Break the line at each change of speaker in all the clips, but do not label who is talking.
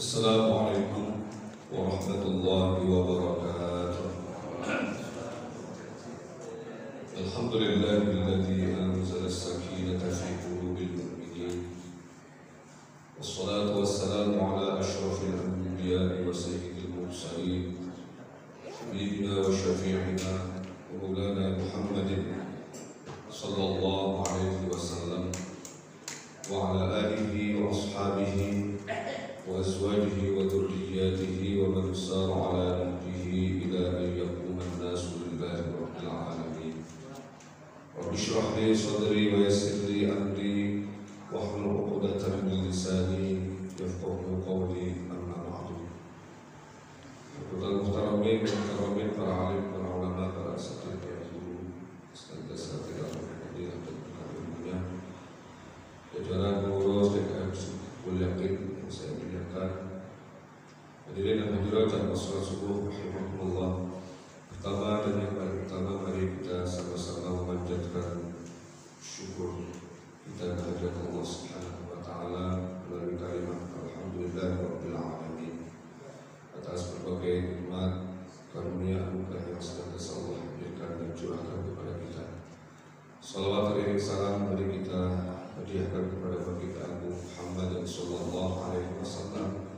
Assalamualaikum warahmatullahi wabarakatuh. Alhamdulillahilladzi anzala as-sakinata fi qulubil mu'minin. Wassalatu wassalamu ala asyrafil anbiya'i wa sayyidil mursalin. Sayyidina wa syafi'ina wa maulana Muhammadin sallallahu alaihi wasallam wa ala alihi wa ashabihi wa azwajihi wa dhurriyyatihi wa man sara ala nahjihi ila an yaquma an-nasu lillahi rabbil alamin. Rabbi shrah li sadri wa yassir li amri wahlul 'uqdatam min lisani yafqahu qawli. Amma ba'du. Muhtaramin para alim, para ulama, para asatidz, para guru, asatidz al-hadirin dan ilmunya, jajaran pengurus DKM Kuliah yang saya muliakan, hadirin dan hadirat dan sholat subuh rahimakumullah. Pertama dan yang paling utama, mari kita sama-sama memanjatkan syukur kita kehadirat Allah Subhanahu wa taala melalui kalimat alhamdulillahirabbil alamin atas berbagai nikmat, karunia, anugerah yang senantiasa Allah berikan dan curahkan kepada kita. Salawat dan salam mari kita hadiahkan kepada baginda Agung Muhammad sallallahu alaihi wasallam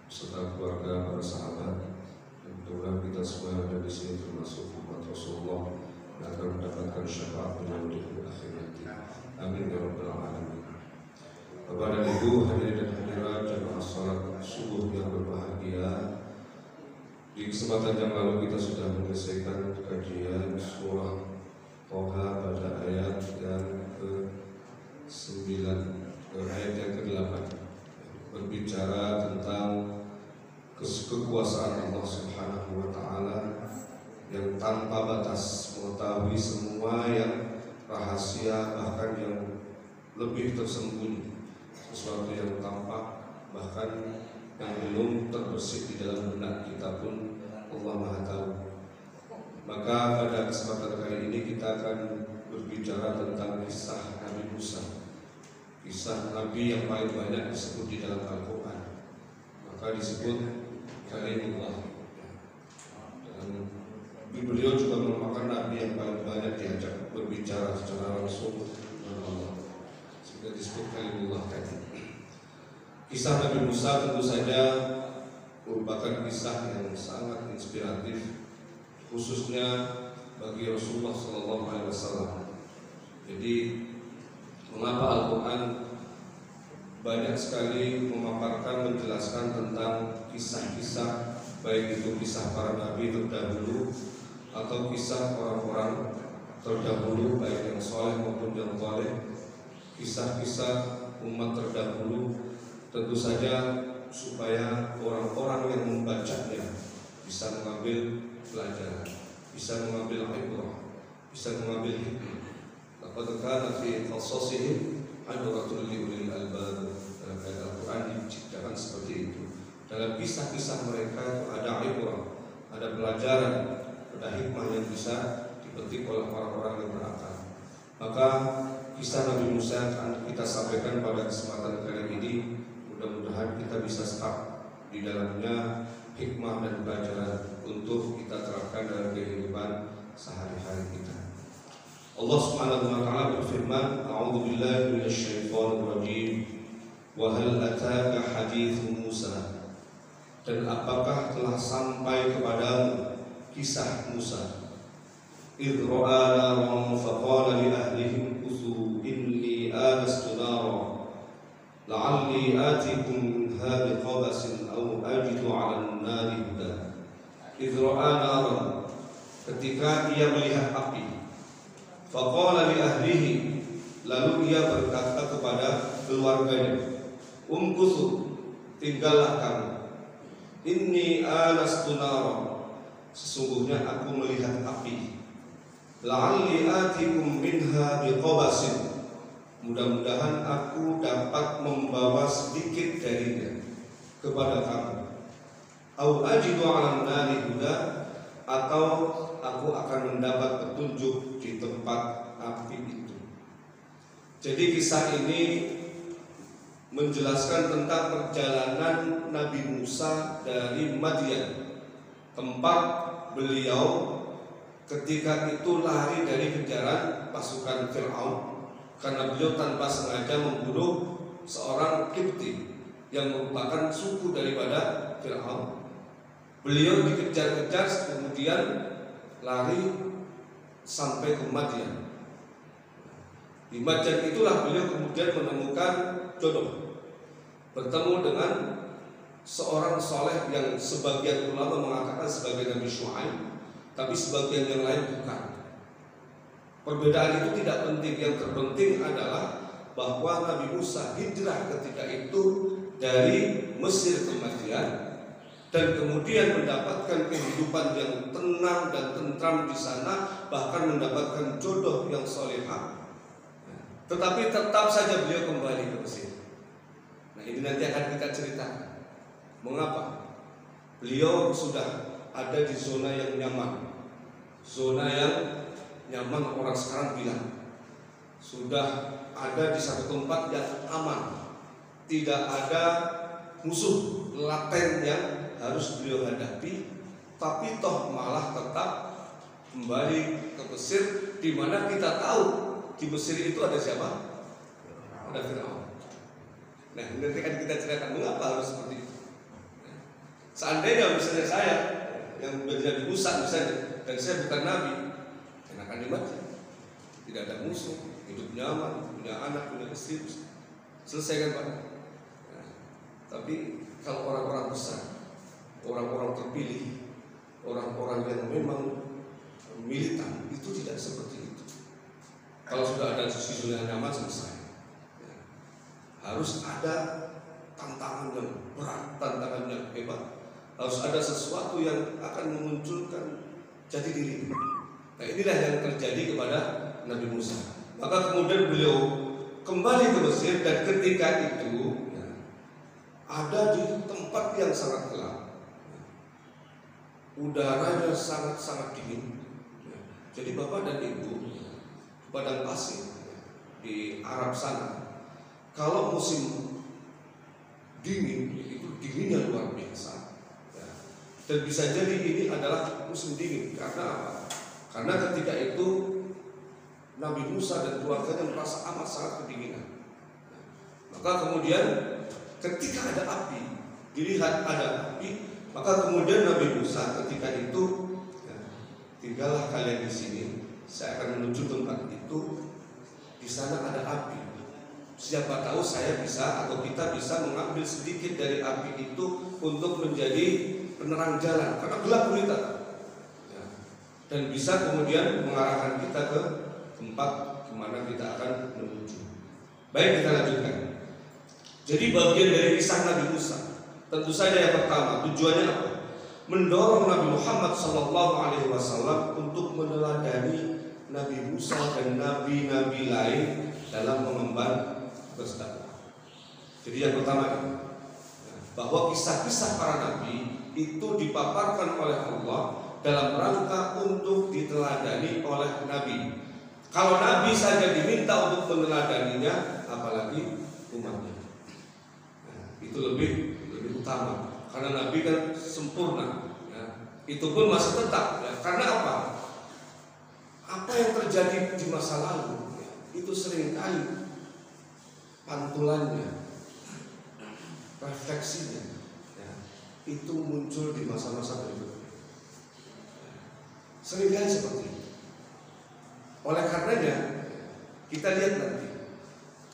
beserta keluarga, para sahabat, dan mudah-mudahan kita semua yang ada di sini termasuk umat Rasulullah yang akan mendapatkan syafaat beliau di akhir nanti. Amin ya rabbal alamin. Bapak dan Ibu, hadirin dan hadirat jamaah salat subuh yang berbahagia, di kesempatan yang lalu kita sudah menyelesaikan kajian surah Toha pada ayat yang ke-9, ayat yang ke-8, berbicara tentang kekuasaan Allah Subhanahu wa taala yang tanpa batas, mengetahui semua yang rahasia, bahkan yang lebih tersembunyi, sesuatu yang tampak bahkan yang belum terbersih di dalam benak kita pun Allah Maha tahu. Maka pada kesempatan kali ini kita akan berbicara tentang kisah Nabi Musa, kisah Nabi yang paling banyak disebut di dalam Al-Quran. Maka disebut Kalimullah. Dan beliau juga merupakan Nabi yang paling banyak diajak berbicara secara langsung dengan Allah, sehingga disebut Kalimullah tadi. Kisah Nabi Musa tentu saja merupakan kisah yang sangat inspiratif, khususnya bagi Rasulullah SAW. Jadi mengapa Al-Quran banyak sekali memaparkan, menjelaskan tentang kisah-kisah, baik itu kisah para nabi terdahulu atau kisah orang-orang terdahulu, baik yang soleh maupun yang toleh, kisah-kisah umat terdahulu, tentu saja supaya orang-orang yang membacanya bisa mengambil pelajaran, bisa mengambil ibrah, bisa mengambil hikmah. Laqad kana fi qasasihim ibratun li ulil albab. Dalam ayat Al-Quran diciptakan seperti itu. Dalam kisah-kisah mereka itu ada ibrah, ada pelajaran, ada hikmah yang bisa dipetik oleh orang-orang yang berakal. Maka kisah Nabi Musa akan kita sampaikan pada kesempatan kali ini. Mudah-mudahan kita bisa stuck di dalamnya hikmah dan pelajaran untuk kita terapkan dalam kehidupan sehari-hari kita. Allah Subhanahu wa taala berfirman, A'udzu billahi minasyaitonir rajim. Wa hal ataka hadits Musa? Dan apakah telah sampai kepadamu kisah Musa? Idh ra'a naran faqala li ahlihim kuthu inni anastu nara la'alli atikum minha biqabasin aw ajidu 'ala an-nari huda. Idh ra'a naran, ketika ia melihat api, faqala li ahlihi, lalu ia berkata kepada keluarganya, umkuthu, tinggallah kamu, inni anastu nara, sesungguhnya aku melihat api, la'alli atikum minha biqabasin, mudah-mudahan aku dapat membawa sedikit darinya kepada kamu, au ajidu 'alan nari huda, atau aku akan mendapat petunjuk di tempat api itu. Jadi kisah ini menjelaskan tentang perjalanan Nabi Musa dari Madian, tempat beliau ketika itu lari dari kejaran pasukan Fir'aun karena beliau tanpa sengaja membunuh seorang Qibti yang merupakan suku daripada Fir'aun. Beliau dikejar-kejar kemudian lari sampai ke Madian. Di Madian itulah beliau kemudian menemukan jodoh, bertemu dengan seorang soleh yang sebagian ulama mengatakan sebagai Nabi Syuaib, tapi sebagian yang lain bukan. Perbedaan itu tidak penting. Yang terpenting adalah bahwa Nabi Musa hijrah ketika itu dari Mesir ke Madian dan kemudian mendapatkan kehidupan yang tenang dan tentram di sana, bahkan mendapatkan jodoh yang solehah. Tetapi tetap saja beliau kembali ke Mesir. Nah, ini nanti akan kita ceritakan mengapa beliau sudah ada di zona yang nyaman. Zona yang nyaman orang sekarang bilang sudah ada di satu tempat yang aman, tidak ada musuh laten yang harus beliau hadapi, tapi toh malah tetap kembali ke Mesir, di mana kita tahu di Mesir itu ada siapa? Ada Fir'aun. Nah, nanti akan kita ceritakan mengapa harus seperti itu. Seandainya misalnya saya yang menjadi Musa misalnya, dan saya bukan Nabi, enakan di Madian, tidak ada musuh, hidup nyaman, punya anak, punya istri, selesai kan Pak? Nah, tapi kalau orang-orang besar, orang-orang terpilih, orang-orang yang memang militan, itu tidak seperti itu. Kalau sudah ada sisi yang nyaman, selesai. Ya. Harus ada tantangan yang berat, tantangan yang hebat. Harus ada sesuatu yang akan memunculkan jati diri. Nah, inilah yang terjadi kepada Nabi Musa. Maka kemudian beliau kembali ke Mesir, dan ketika itu ya, ada di tempat yang sangat gelap, udaranya sangat-sangat dingin. Ya. Jadi Bapak dan Ibu, padang pasir di Arab sana, kalau musim dingin itu dinginnya luar biasa. Dan bisa jadi ini adalah musim dingin. Karena apa? Karena ketika itu Nabi Musa dan keluarganya merasa amat sangat kedinginan. Maka kemudian ketika ada api, dilihat ada api, maka kemudian Nabi Musa ketika itu ya, tinggallah kalian di sini. Saya akan menuju tempat itu. Di sana ada api. Siapa tahu saya bisa atau kita bisa mengambil sedikit dari api itu untuk menjadi penerang jalan, karena gelap gulita ya. Dan bisa kemudian mengarahkan kita ke tempat kemana kita akan menuju. Baik, kita lanjutkan. Jadi bagian dari kisah Nabi Musa, tentu saja yang pertama tujuannya apa? Mendorong Nabi Muhammad SAW untuk meneladani Nabi Musa dan nabi-nabi lain dalam mengemban berdakwah. Jadi yang pertama bahwa kisah-kisah para nabi itu dipaparkan oleh Allah dalam rangka untuk diteladani oleh Nabi. Kalau Nabi saja diminta untuk meneladaninya, apalagi umatnya. Nah, itu lebih utama, karena Nabi kan sempurna. Ya. Itu pun masih tetap. Ya. Karena apa? Apa yang terjadi di masa lalu ya, itu seringkali pantulannya, refleksinya itu muncul di masa-masa berikutnya. Seringkali seperti itu. Oleh karenanya kita lihat nanti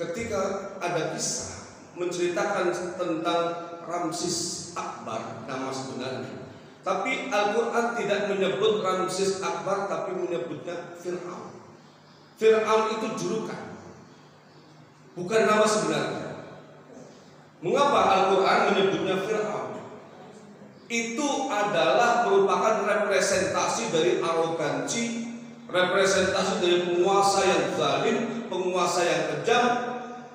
ketika ada kisah menceritakan tentang Ramses Akbar, nama sebenarnya, tapi Al-Quran tidak menyebut Ramses Akbar, tapi menyebutnya Fir'aun. Fir'aun itu julukan, bukan nama sebenarnya. Mengapa Al-Quran menyebutnya Fir'aun? Itu adalah merupakan representasi dari arogansi, representasi dari penguasa yang zalim, penguasa yang kejam,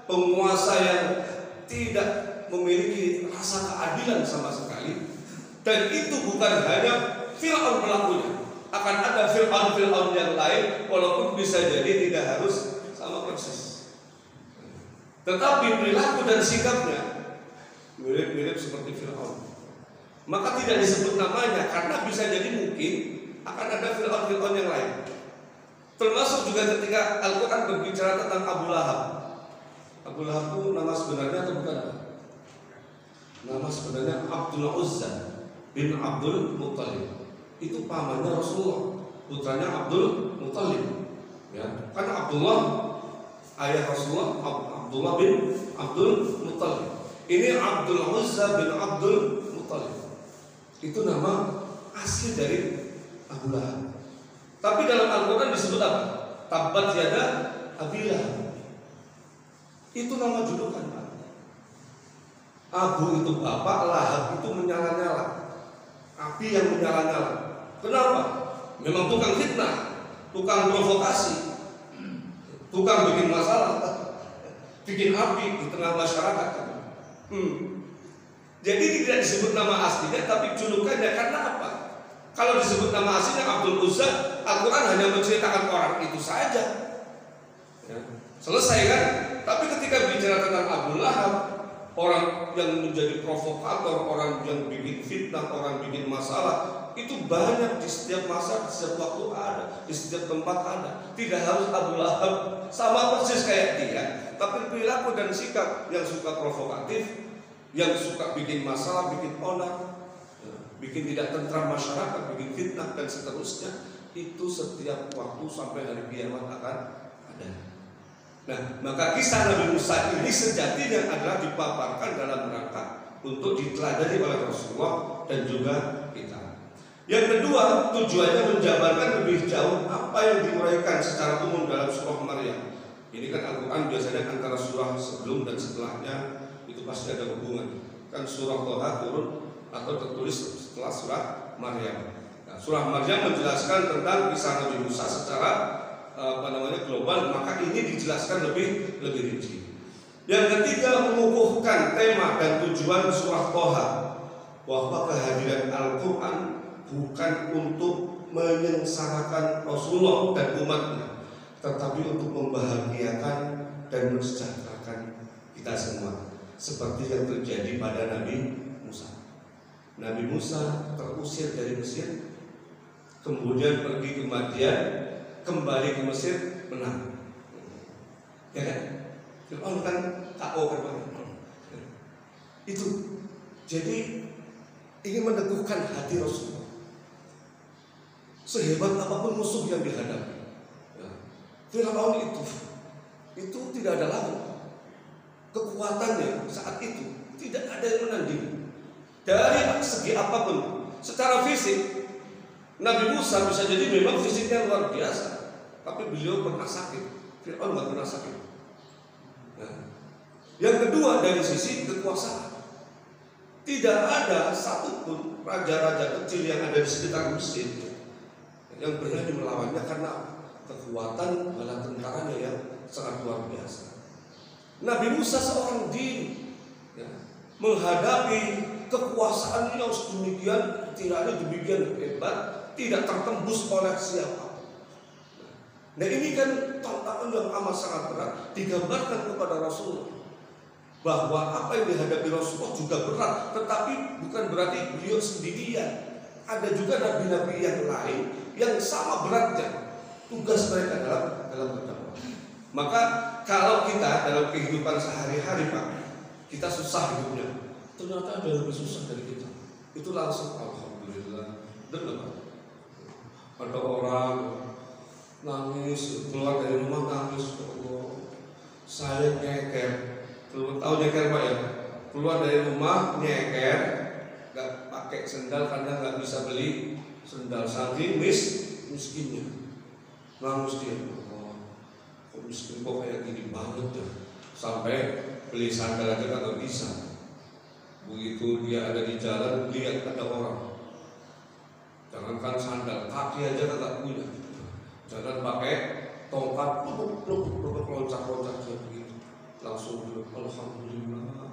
penguasa yang tidak memiliki rasa keadilan sama sekali. Dan itu bukan hanya Fir'aun pelakunya, akan ada Fir'aun yang lain, walaupun bisa jadi tidak harus sama persis. tetapi perilaku dan sikapnya mirip-mirip seperti Fir'aun. Maka tidak disebut namanya karena bisa jadi mungkin akan ada Fir'aun yang lain. Termasuk juga ketika Al-Quran berbicara tentang Abu Lahab. Abu Lahab itu nama sebenarnya atau bukan? Nama sebenarnya Abdul Uzza bin Abdul Muttalib. Itu pamannya Rasulullah, putranya Abdul Muttalib. Ya, kan Abdullah ayah Rasulullah Abdullah bin Abdul Muttalib. Ini Abdul Uzza bin Abdul Muttalib. Itu nama asli dari Abu Lahab. Tapi dalam Al-Quran disebut apa? Tabbat yada Abi Lahab. Itu nama julukan, Pak. Abu itu bapak, Lahab itu menyala-nyala. Api yang menyala-nyala. Kenapa? Memang tukang fitnah, tukang provokasi, tukang bikin masalah, bikin api di tengah masyarakat. Jadi tidak disebut nama aslinya, tapi julukannya. Karena apa? Kalau disebut nama aslinya Abdul Uzza, Al-Quran hanya menceritakan orang itu saja, ya, selesai kan? Tapi ketika bicara tentang Abu Lahab, orang yang menjadi provokator, orang yang bikin fitnah, orang bikin masalah, itu banyak di setiap masa, di setiap waktu ada, di setiap tempat ada. Tidak harus Abu Lahab sama persis kayak dia, tapi perilaku dan sikap yang suka provokatif, yang suka bikin masalah, bikin onar, bikin tidak tentram masyarakat, bikin fitnah dan seterusnya, itu setiap waktu sampai hari kiamat akan ada. Nah, maka kisah Nabi Musa ini sejatinya adalah dipaparkan dalam rangka untuk diteladani oleh Rasulullah dan juga kita. Yang kedua, tujuannya menjabarkan lebih jauh apa yang diuraikan secara umum dalam surah Maryam. Ini kan Al-Quran biasanya antara surah sebelum dan setelahnya itu pasti ada hubungan. Kan surah Toha turun atau tertulis setelah surah Maryam. Nah, surah Maryam menjelaskan tentang kisah Nabi Musa secara global, maka ini dijelaskan lebih rinci. Yang ketiga, mengukuhkan tema dan tujuan surah Toha, bahwa kehadiran Al-Quran bukan untuk menyengsarakan Rasulullah dan umatnya, tetapi untuk membahagiakan dan mensejahterakan kita semua, seperti yang terjadi pada Nabi Musa. Nabi Musa terusir dari Mesir, kemudian pergi ke Madian, kembali ke Mesir, menang. Ya kan? Fir'aun kan KO kan. Itu. Jadi ingin meneguhkan hati Rasulullah. Sehebat apapun musuh yang dihadapi, ya, Fir'aun itu tidak ada lawan. Kekuatannya saat itu tidak ada yang menandingi. Dari segi apapun, secara fisik Nabi Musa bisa jadi memang fisiknya luar biasa, tapi beliau pernah sakit. Fir'aun nggak pernah sakit. Nah, yang kedua dari sisi kekuasaan, tidak ada satupun raja-raja kecil yang ada di sekitar Mesir yang berani melawannya karena kekuatan bala tentaranya yang sangat luar biasa. Nabi Musa seorang diri, ya, menghadapi kekuasaan yang sedemikian tirani, demikian hebat, tidak tertembus oleh siapa. Nah, ini kan tantangan yang amat sangat berat digambarkan kepada Rasulullah, bahwa apa yang dihadapi Rasulullah juga berat, tetapi bukan berarti beliau sendirian. Ada juga nabi-nabi yang lain yang sama beratnya tugas mereka dalam berdakwah. Maka kalau kita dalam kehidupan sehari-hari, Pak, kita susah hidupnya, ternyata ada yang lebih susah dari kita, itu langsung alhamdulillah. Dengar, ada orang nangis, keluar dari rumah nangis, Allah, saya nyeker. Tahu nyeker, Pak, ya? Keluar dari rumah nyeker, nggak pakai sendal karena nggak bisa beli sendal, saking miskinnya. Nangis dia, Allah, kok miskin kok kayak gini banget ya, sampai beli sandal aja nggak bisa. Begitu dia ada di jalan, lihat ada orang, jangankan sandal, kaki aja nggak punya, jalan pakai tongkat, loncat-loncat kayak begitu. Langsung bilang, alhamdulillah,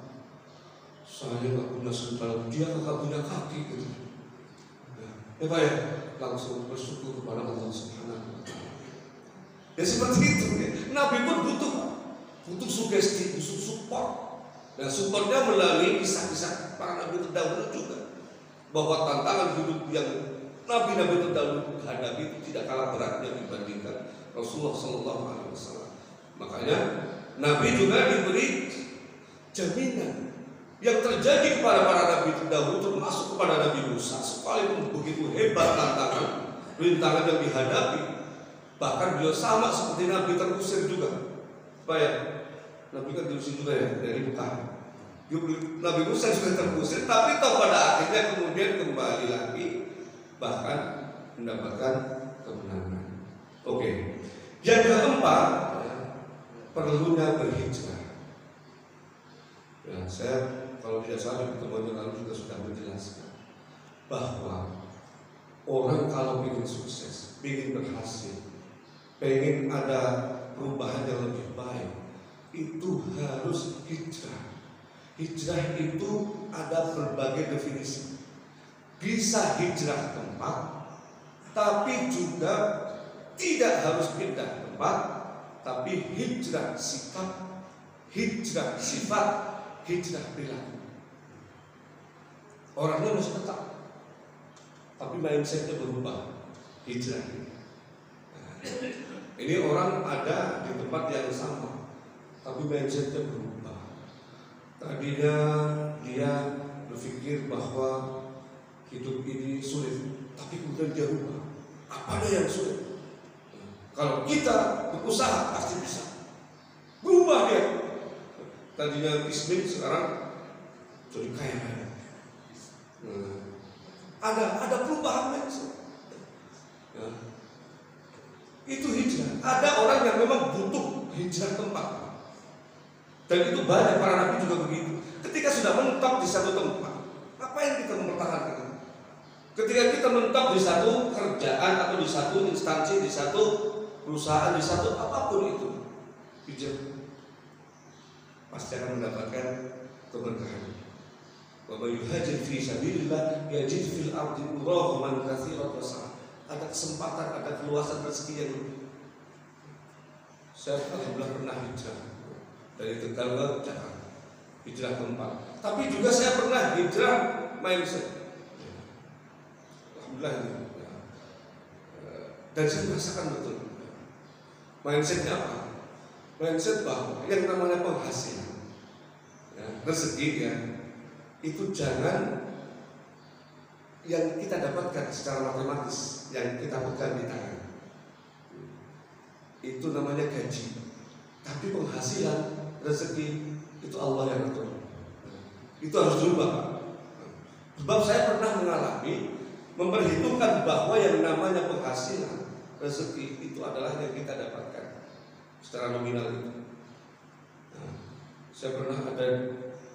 saya nggak punya sendal, dia nggak punya kaki gitu. Ya Pak ya, langsung bersyukur kepada Allah Subhanahu wa Ta'ala. Ya seperti itu ya. Nabi pun butuh butuh sugesti, butuh support. Dan supportnya melalui kisah-kisah para nabi terdahulu juga, bahwa tantangan hidup yang nabi-nabi terdahulu hadapi itu tidak kalah beratnya dibandingkan Rasulullah SAW. Makanya Nabi juga diberi jaminan yang terjadi kepada para nabi terdahulu, termasuk kepada Nabi Musa, sekalipun begitu hebat tantangan, rintangan yang dihadapi, bahkan beliau sama seperti Nabi terusir juga. Supaya Nabi kan terusir juga ya dari Mekah. Nabi Musa sudah terusir, tapi toh pada akhirnya kemudian kembali lagi, bahkan mendapatkan kemenangan. Oke. Yang keempat, perlunya berhijrah. Ya, saya kalau tidak salah di pertemuan yang lalu juga sudah menjelaskan bahwa orang kalau ingin sukses, ingin berhasil, ingin ada perubahan yang lebih baik, itu harus hijrah. Hijrah itu ada berbagai definisi. Bisa hijrah tempat, tapi juga tidak harus pindah tempat, tapi hijrah sikap, hijrah sifat, hijrah perilaku. Orangnya masih tetap, tapi mindsetnya berubah. Hijrah. Nah, ini orang ada di tempat yang sama, tapi mindsetnya berubah. Tadinya dia berpikir bahwa hidup ini sulit, tapi kemudian dia rubah. Apa ada yang sulit? Kalau kita berusaha pasti bisa. Berubah dia. Tadinya miskin, sekarang jadi kaya raya. Ada perubahan mindset. Ya. Itu hijrah. Ada orang yang memang butuh hijrah tempat. Dan itu banyak, para nabi juga begitu. Ketika sudah menetap di satu tempat, apa yang kita mempertahankan? Ketika kita menetap di satu kerjaan atau di satu instansi, di satu perusahaan, di satu apapun itu, hijrah pasti akan mendapatkan keberkahan. Wa may yuhajir fi sabilillah yajid fil ardi muraghman katsiran wa sa'a. Ada kesempatan, ada keluasan rezeki yang lebih. Saya alhamdulillah pernah hijrah dari Tegal ke Jakarta, hijrah tempat. Tapi juga saya pernah hijrah mindset. Alhamdulillah ini. Dan saya merasakan betul. Mindsetnya apa? Mindset bahwa yang namanya penghasilan, ya, rezeki ya, itu jangan yang kita dapatkan secara matematis, yang kita pegang di tangan. Itu namanya gaji. Tapi penghasilan, rezeki itu Allah yang atur. Itu harus berubah, Pak. Sebab saya pernah mengalami memperhitungkan bahwa yang namanya penghasilan, rezeki itu adalah yang kita dapatkan secara nominal itu. Nah, saya pernah ada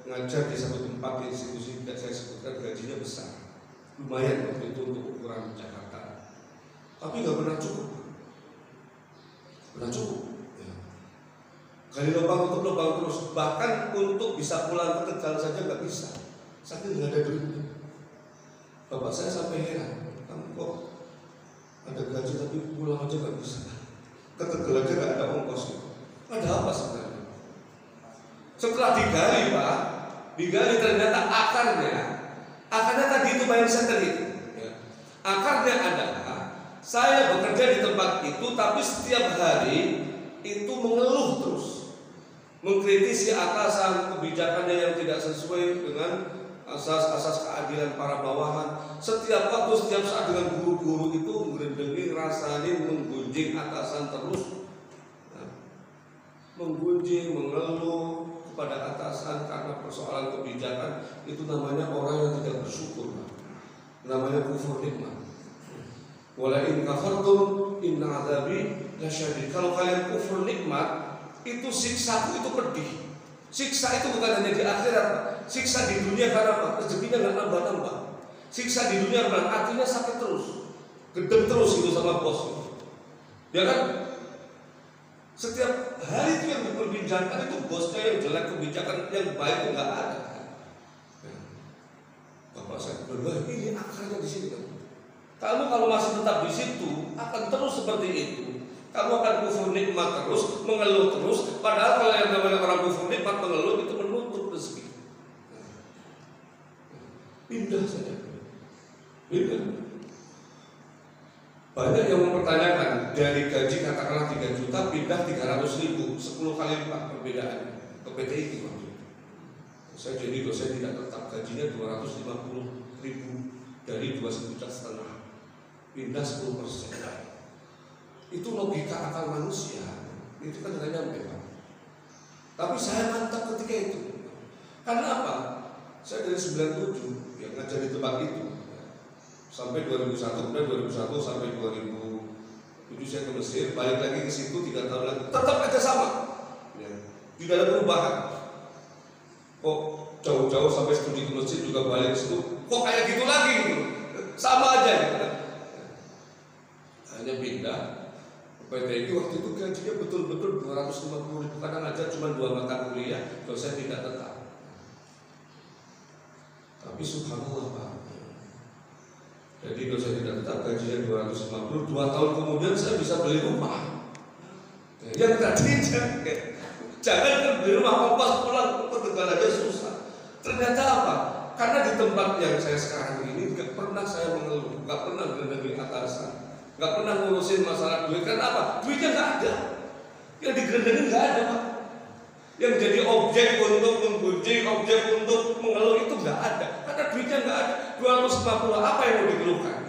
ngajar di satu tempat institusi, tidak saya sebutkan, gajinya besar, lumayan waktu itu untuk ukuran Jakarta, tapi nggak pernah cukup. Gali lubang untuk lubang terus, bahkan untuk bisa pulang ke Tegal saja nggak bisa, saking nggak ada duitnya. Bapak saya sampai heran, kamu kok ada gaji tapi pulang aja nggak bisa, ke Tegal aja nggak ada ongkos. Ada apa sebenarnya? Setelah digali, Pak, digali ternyata akarnya tadi itu mindset itu. Ya. Akarnya adalah saya bekerja di tempat itu, tapi setiap hari itu mengeluh terus, mengkritisi atasan, kebijakannya yang tidak sesuai dengan asas-asas keadilan para bawahan. Setiap waktu, setiap saat dengan guru-guru itu menggerendengi, rasanya menggunjing atasan terus, menggunjing, mengeluh kepada atasan karena persoalan kebijakan. Itu namanya orang yang tidak bersyukur, namanya kufur nikmat. Wala in kafartum inna adzabi lasyadid. Kalau kalian kufur nikmat, itu siksaku itu pedih. Siksa itu bukan hanya di akhirat, siksa di dunia karena apa? Rezekinya nggak nambah-nambah. Siksa di dunia karena artinya sakit terus, gedeng terus itu sama bos. Ya kan? Setiap hari itu yang diperbincangkan itu bosnya yang jelek, kebijakan yang baik itu nggak ada. Bapak saya berdoa, ini akarnya di sini kan. Kamu kalau masih tetap di situ akan terus seperti itu. Kamu akan kufur nikmat terus, mengeluh terus. Padahal kalau yang namanya orang kufur nikmat mengeluh itu menutup rezeki. Pindah saja. Pindah. Banyak yang mempertanyakan dari gaji katakanlah 3 juta pindah 300.000, 10 kali lipat perbedaannya ke PTI waktu itu. Saya jadi dosen tidak tetap, gajinya 250.000 dari 2,5 juta, pindah 10%. Itu logika akal manusia, itu kan nggak nyampe Pak. Tapi saya mantap ketika itu. Karena apa? Saya dari 97 yang ngajar di tempat itu sampai 2001, kemudian 2001 sampai 2007 saya ke Mesir, balik lagi ke situ 3 tahun lagi, tetap aja sama, ya. Tidak ada perubahan. Kok jauh-jauh sampai studi ke Mesir juga balik ke situ, kok kayak gitu lagi gitu, sama aja gitu. Hanya pindah. PTI waktu itu gajinya betul-betul 250.000, karena ngajar cuma 2 mata kuliah, dosen tidak tetap. Tapi subhanallah Pak, jadi dosen tidak tetap gajinya 250, 2 tahun kemudian saya bisa beli rumah. Yang tadi jangan beli rumah, kompas pulang ke Tegal aja susah. Ternyata apa? Karena di tempat yang saya sekarang ini gak pernah saya mengeluh, gak pernah berendam atasan, gak pernah ngurusin masalah duit. Karena apa? Duitnya gak ada. Yang digerendengin gak ada Pak. Yang jadi objek untuk membujuk, objek untuk mengeluh itu gak ada. Karena duitnya gak ada. 250, apa yang mau dikeluhkan?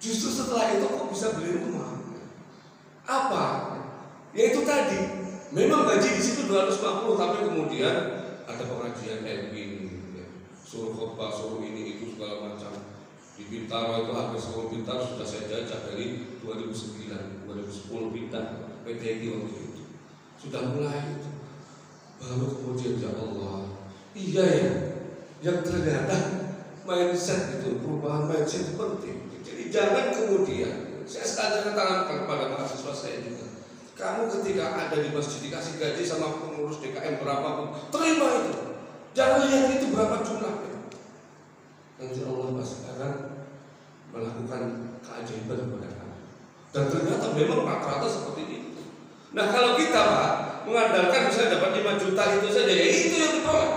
Justru setelah itu kok bisa beli rumah? Apa? Ya itu tadi. Memang gaji di situ 250, tapi kemudian ada pengajian ini, suruh khotbah, suruh ini itu segala macam. Di Bintaro itu hampir seluruh Bintaro sudah saya jajah dari 2009, 2010 pindah PTI waktu itu. Sudah mulai itu. Baru kemudian ya Allah, iya ya, yang ternyata mindset itu, perubahan mindset itu penting. Jadi jangan kemudian, saya sekali katakan kepada mahasiswa saya juga, kamu ketika ada di masjid dikasih gaji sama pengurus DKM berapapun, terima itu. Jangan lihat itu berapa jumlahnya. Nanti Allah pasti akan melakukan keajaiban kepada kamu. Dan ternyata memang rata-rata seperti itu. Nah kalau kita Pak mengandalkan misalnya dapat 5 juta itu saja, ya itu yang ditolak.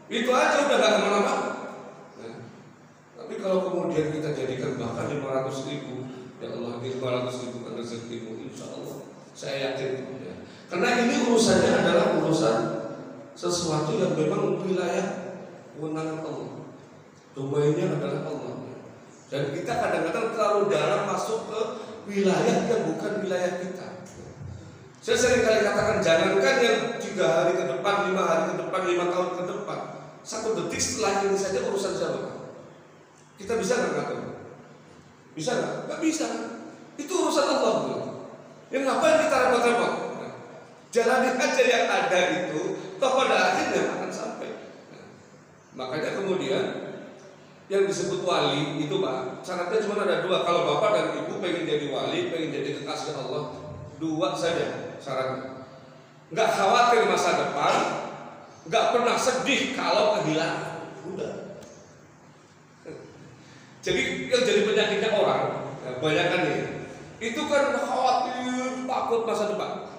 Itu aja udah gak kemana-mana. Nah, tapi kalau kemudian kita jadikan bahkan 500.000, ya Allah 500.000 kan rezekimu, insya Allah saya yakin ya. Karena ini urusannya adalah urusan sesuatu yang memang wilayah kewenangan Allah. Domainnya adalah Allah. Dan kita kadang-kadang terlalu dalam masuk ke wilayah yang bukan wilayah kita. Saya sering kali katakan, jangankan yang 3 hari ke depan, 5 hari ke depan, 5 tahun ke depan, 1 detik setelah ini saja urusan siapa? Kita bisa nggak ngatur? Bisa nggak? Nggak bisa. Itu urusan Allah. Yang ngapain kita repot-repot? Jalani aja yang ada itu, toh pada akhirnya akan sampai. Makanya kemudian yang disebut wali itu Pak, syaratnya cuma ada 2. Kalau bapak dan ibu pengen jadi wali, pengen jadi kekasih Allah, 2 saja syaratnya. Nggak khawatir masa depan, nggak pernah sedih kalau kehilangan. Udah. Jadi yang jadi penyakitnya orang, ya, banyakan nih, itu kan khawatir, takut masa depan.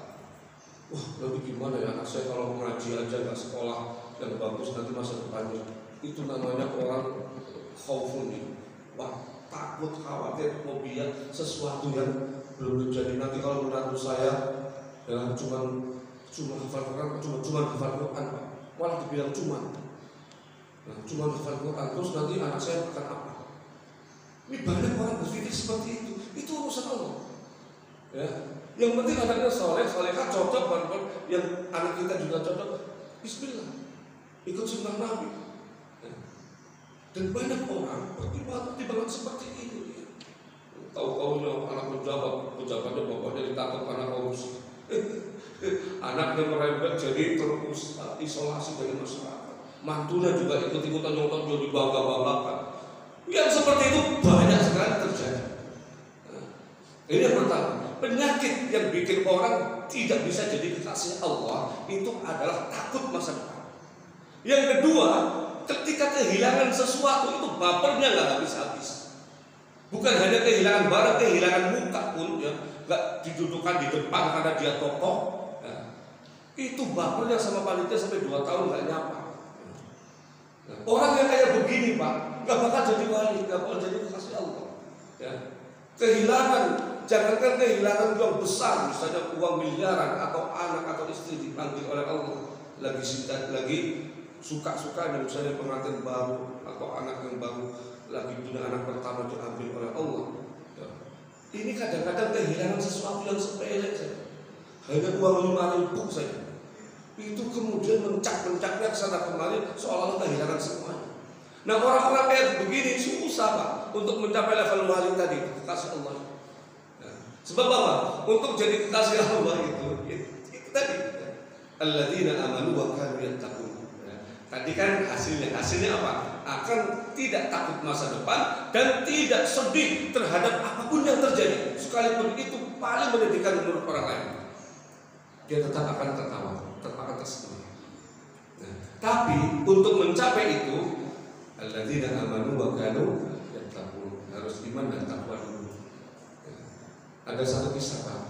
Wah, nanti gimana ya anak saya kalau mengaji aja nggak sekolah yang bagus nanti masa depannya. Itu namanya orang khaufun nih. Wah, takut, khawatir, fobia sesuatu yang belum terjadi. Nanti kalau menantu saya ya cuma hafal Quran, cuma hafal Quran Pak. Malah dibilang cuma hafal Quran, terus nanti anak saya akan apa? Ini banyak orang berpikir seperti itu. Itu urusan Allah. Ya, yang penting anaknya soleh, solehah, cocok, yang anak kita juga cocok. Bismillah, ikut sunnah Nabi. Ya. Dan banyak orang pertimbangan seperti itu. Ya. Tahu-tahunya anak pejabatnya bapaknya ditangkap karena korupsi. Anaknya merembet jadi terus isolasi dari masyarakat. Mantunya juga ikut-ikutan nonton jadi bangga-banggakan. Yang seperti itu banyak sekali terjadi. Nah, ini yang pertama, penyakit yang bikin orang tidak bisa jadi kekasih Allah itu adalah takut masa depan. Yang kedua, ketika kehilangan sesuatu itu bapernya nggak habis-habis. Bukan hanya kehilangan barang, kehilangan muka pun ya, nggak didudukan di depan karena dia tokoh. Ya. Itu bapernya sama panitia sampai 2 tahun nggak nyapa. Nah, orang yang kayak begini Pak, nggak bakal jadi wali, nggak bakal jadi kekasih Allah. Ya. Kehilangan, jangankan kehilangan uang besar, misalnya uang miliaran atau anak atau istri dipanggil oleh Allah, lagi suka-suka misalnya pengantin baru atau anak yang baru lagi punya anak pertama diambil oleh Allah. Ya. Ini kadang-kadang kehilangan sesuatu yang sepele saja, hanya uang 5.000 saja. Itu kemudian mencak-mencaknya kesana kemari seolah-olah kehilangan semuanya. Nah orang-orang kayak begini susah Pak untuk mencapai level wali tadi, kekasih Allah. Ya. Sebab apa? Untuk jadi kekasih Allah itu tadi alladzina amanu wa kanu yattaqun. Tadi kan hasilnya apa? Akan tidak takut masa depan dan tidak sedih terhadap apapun yang terjadi, sekalipun itu paling menyedihkan menurut orang lain. Dia tetap akan tertawa, tetap akan tersenyum. Nah, tapi untuk mencapai itu, alladzina amanu wa kanu yattaqun, harus iman dan takwa dulu. Ya. Ada satu kisah Pak.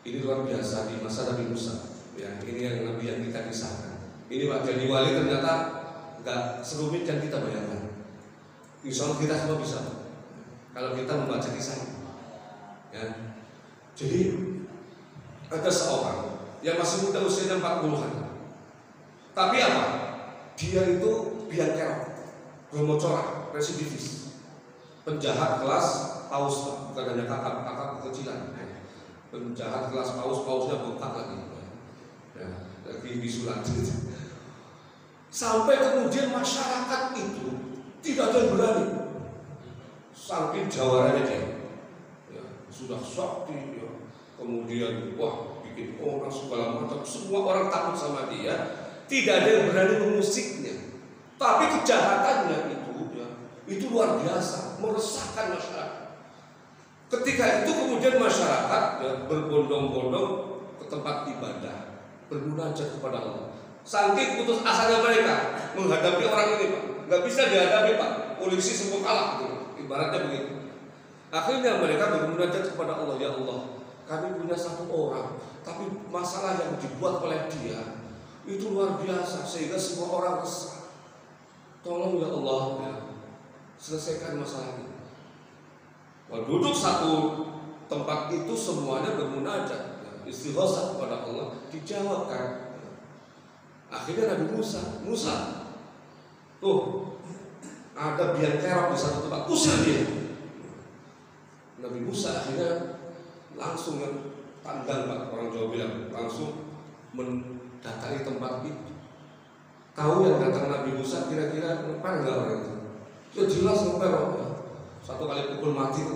Ini luar biasa di masa Nabi Musa. Ya, ini yang Nabi yang kita kisahkan. Ini Pak, jadi wali ternyata nggak serumit yang kita bayangkan. Insya Allah kita semua bisa kalau kita membaca kisahnya. Ya. Jadi ada seorang yang masih muda usianya 40-an. Tapi apa? Dia itu biang kerok, bromocorak, residivis, penjahat kelas paus, bukan hanya kakak kekecilan. Penjahat kelas pausnya bengkak lagi. Ya, lagi disulat. Sampai kemudian masyarakat itu tidak ada yang berani, saking jawarannya dia. Ya, sudah sakti, ya. Kemudian wah bikin orang segala macam, semua orang takut sama dia. Tidak ada yang berani memusiknya. Tapi kejahatannya itu luar biasa, meresahkan masyarakat. Ketika itu kemudian masyarakat ya, berbondong-bondong ke tempat ibadah, bermunajat kepada Allah. Saking putus asanya mereka menghadapi orang ini Pak, nggak bisa dihadapi Pak, polisi semua kalah gitu. Ibaratnya begitu. Akhirnya mereka bermunajat kepada Allah, ya Allah, kami punya satu orang, tapi masalah yang dibuat oleh dia itu luar biasa sehingga semua orang resah. Tolong ya Allah, ya, selesaikan masalah ini. Duduk satu tempat itu semuanya bermunajat, ya, istighosah kepada Allah, dijawabkan. Akhirnya Nabi Musa, tuh ada biang kerok di satu tempat, usir dia. Nabi Musa akhirnya langsung tandang Pak, orang Jawa bilang, langsung mendatangi tempat itu. Tahu yang datang Nabi Musa kira-kira ngepel nggak orang itu? Ya jelas ngepel, ya. 1 kali pukul mati.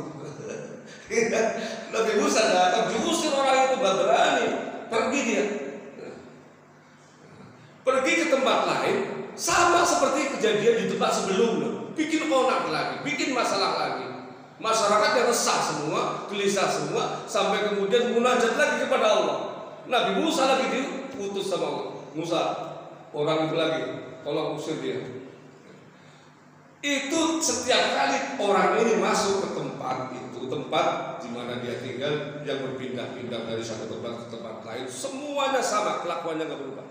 Nabi Musa datang diusir orang itu, nggak berani, pergi dia. Pergi ke tempat lain, sama seperti kejadian di tempat sebelumnya, bikin onak lagi, bikin masalah lagi. Masyarakatnya resah semua, gelisah semua, sampai kemudian munajat lagi kepada Allah. Nabi Musa lagi diutus sama Allah. Musa, orang itu lagi, tolong usir dia. Itu setiap kali orang ini masuk ke tempat itu, tempat di mana dia tinggal, yang berpindah-pindah dari satu tempat ke tempat lain, semuanya sama, kelakuannya nggak berubah.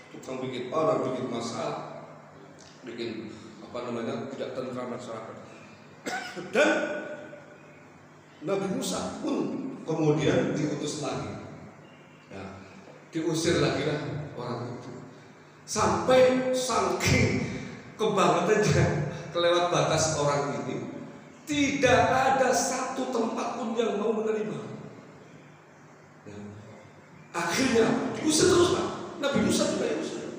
Tukang bikin orang, bikin masalah, bikin tidak tentram masyarakat. Dan Nabi Musa pun kemudian diutus lagi, ya, diusir lagi lah orang itu. Sampai saking kebangetannya kelewat batas orang ini, tidak ada satu tempat pun yang mau menerima. Ya. Akhirnya diusir terus Pak. Nabi Musa juga diusir.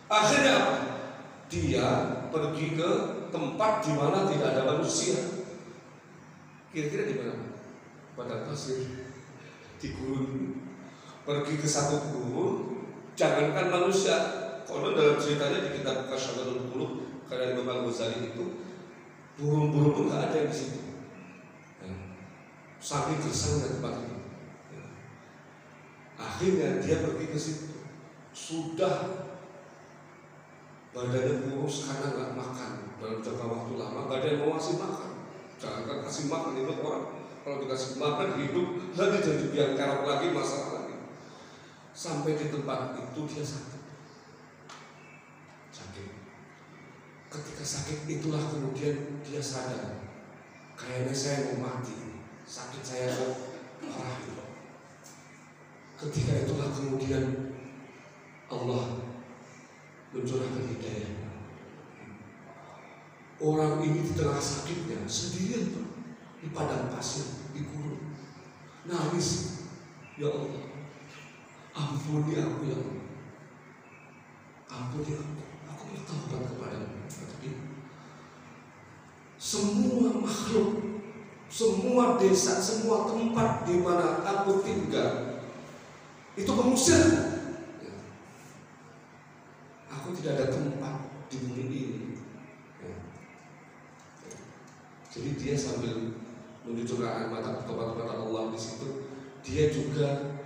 Akhirnya apa? Dia pergi ke tempat di mana tidak ada manusia. Kira-kira di mana? Padang pasir, di gurun. Pergi ke satu gurun, jangankan manusia. Kalau dalam ceritanya di kitab Kasyafatul Qulub karya Imam Al-Ghazali itu, burung-burung pun nggak ada di situ. Saking gersangnya tempat itu. Akhirnya dia pergi ke situ. Sudah badannya kurus karena nggak makan dalam jangka waktu lama, nggak ada yang mau ngasih makan. Jangan kasih makan itu orang, kalau dikasih makan hidup lagi jadi biang kerok lagi, masalah lagi. Sampai di tempat itu dia sakit. Ketika sakit itulah kemudian dia sadar, kayaknya saya mau mati, sakit saya kok parah. Ketika itulah kemudian Allah mencurahkan hidayah. Orang ini di tengah sakitnya sendirian tuh di padang pasir, di gurun, nangis, ya Allah, ampuni aku ya Allah, ampuni aku bertobat kepadamu. Semua makhluk, semua desa, semua tempat di mana aku tinggal itu mengusir. Aku tidak ada tempat di bumi ini. Jadi dia sambil mencucurkan mata bertobat kepada Allah di situ, dia juga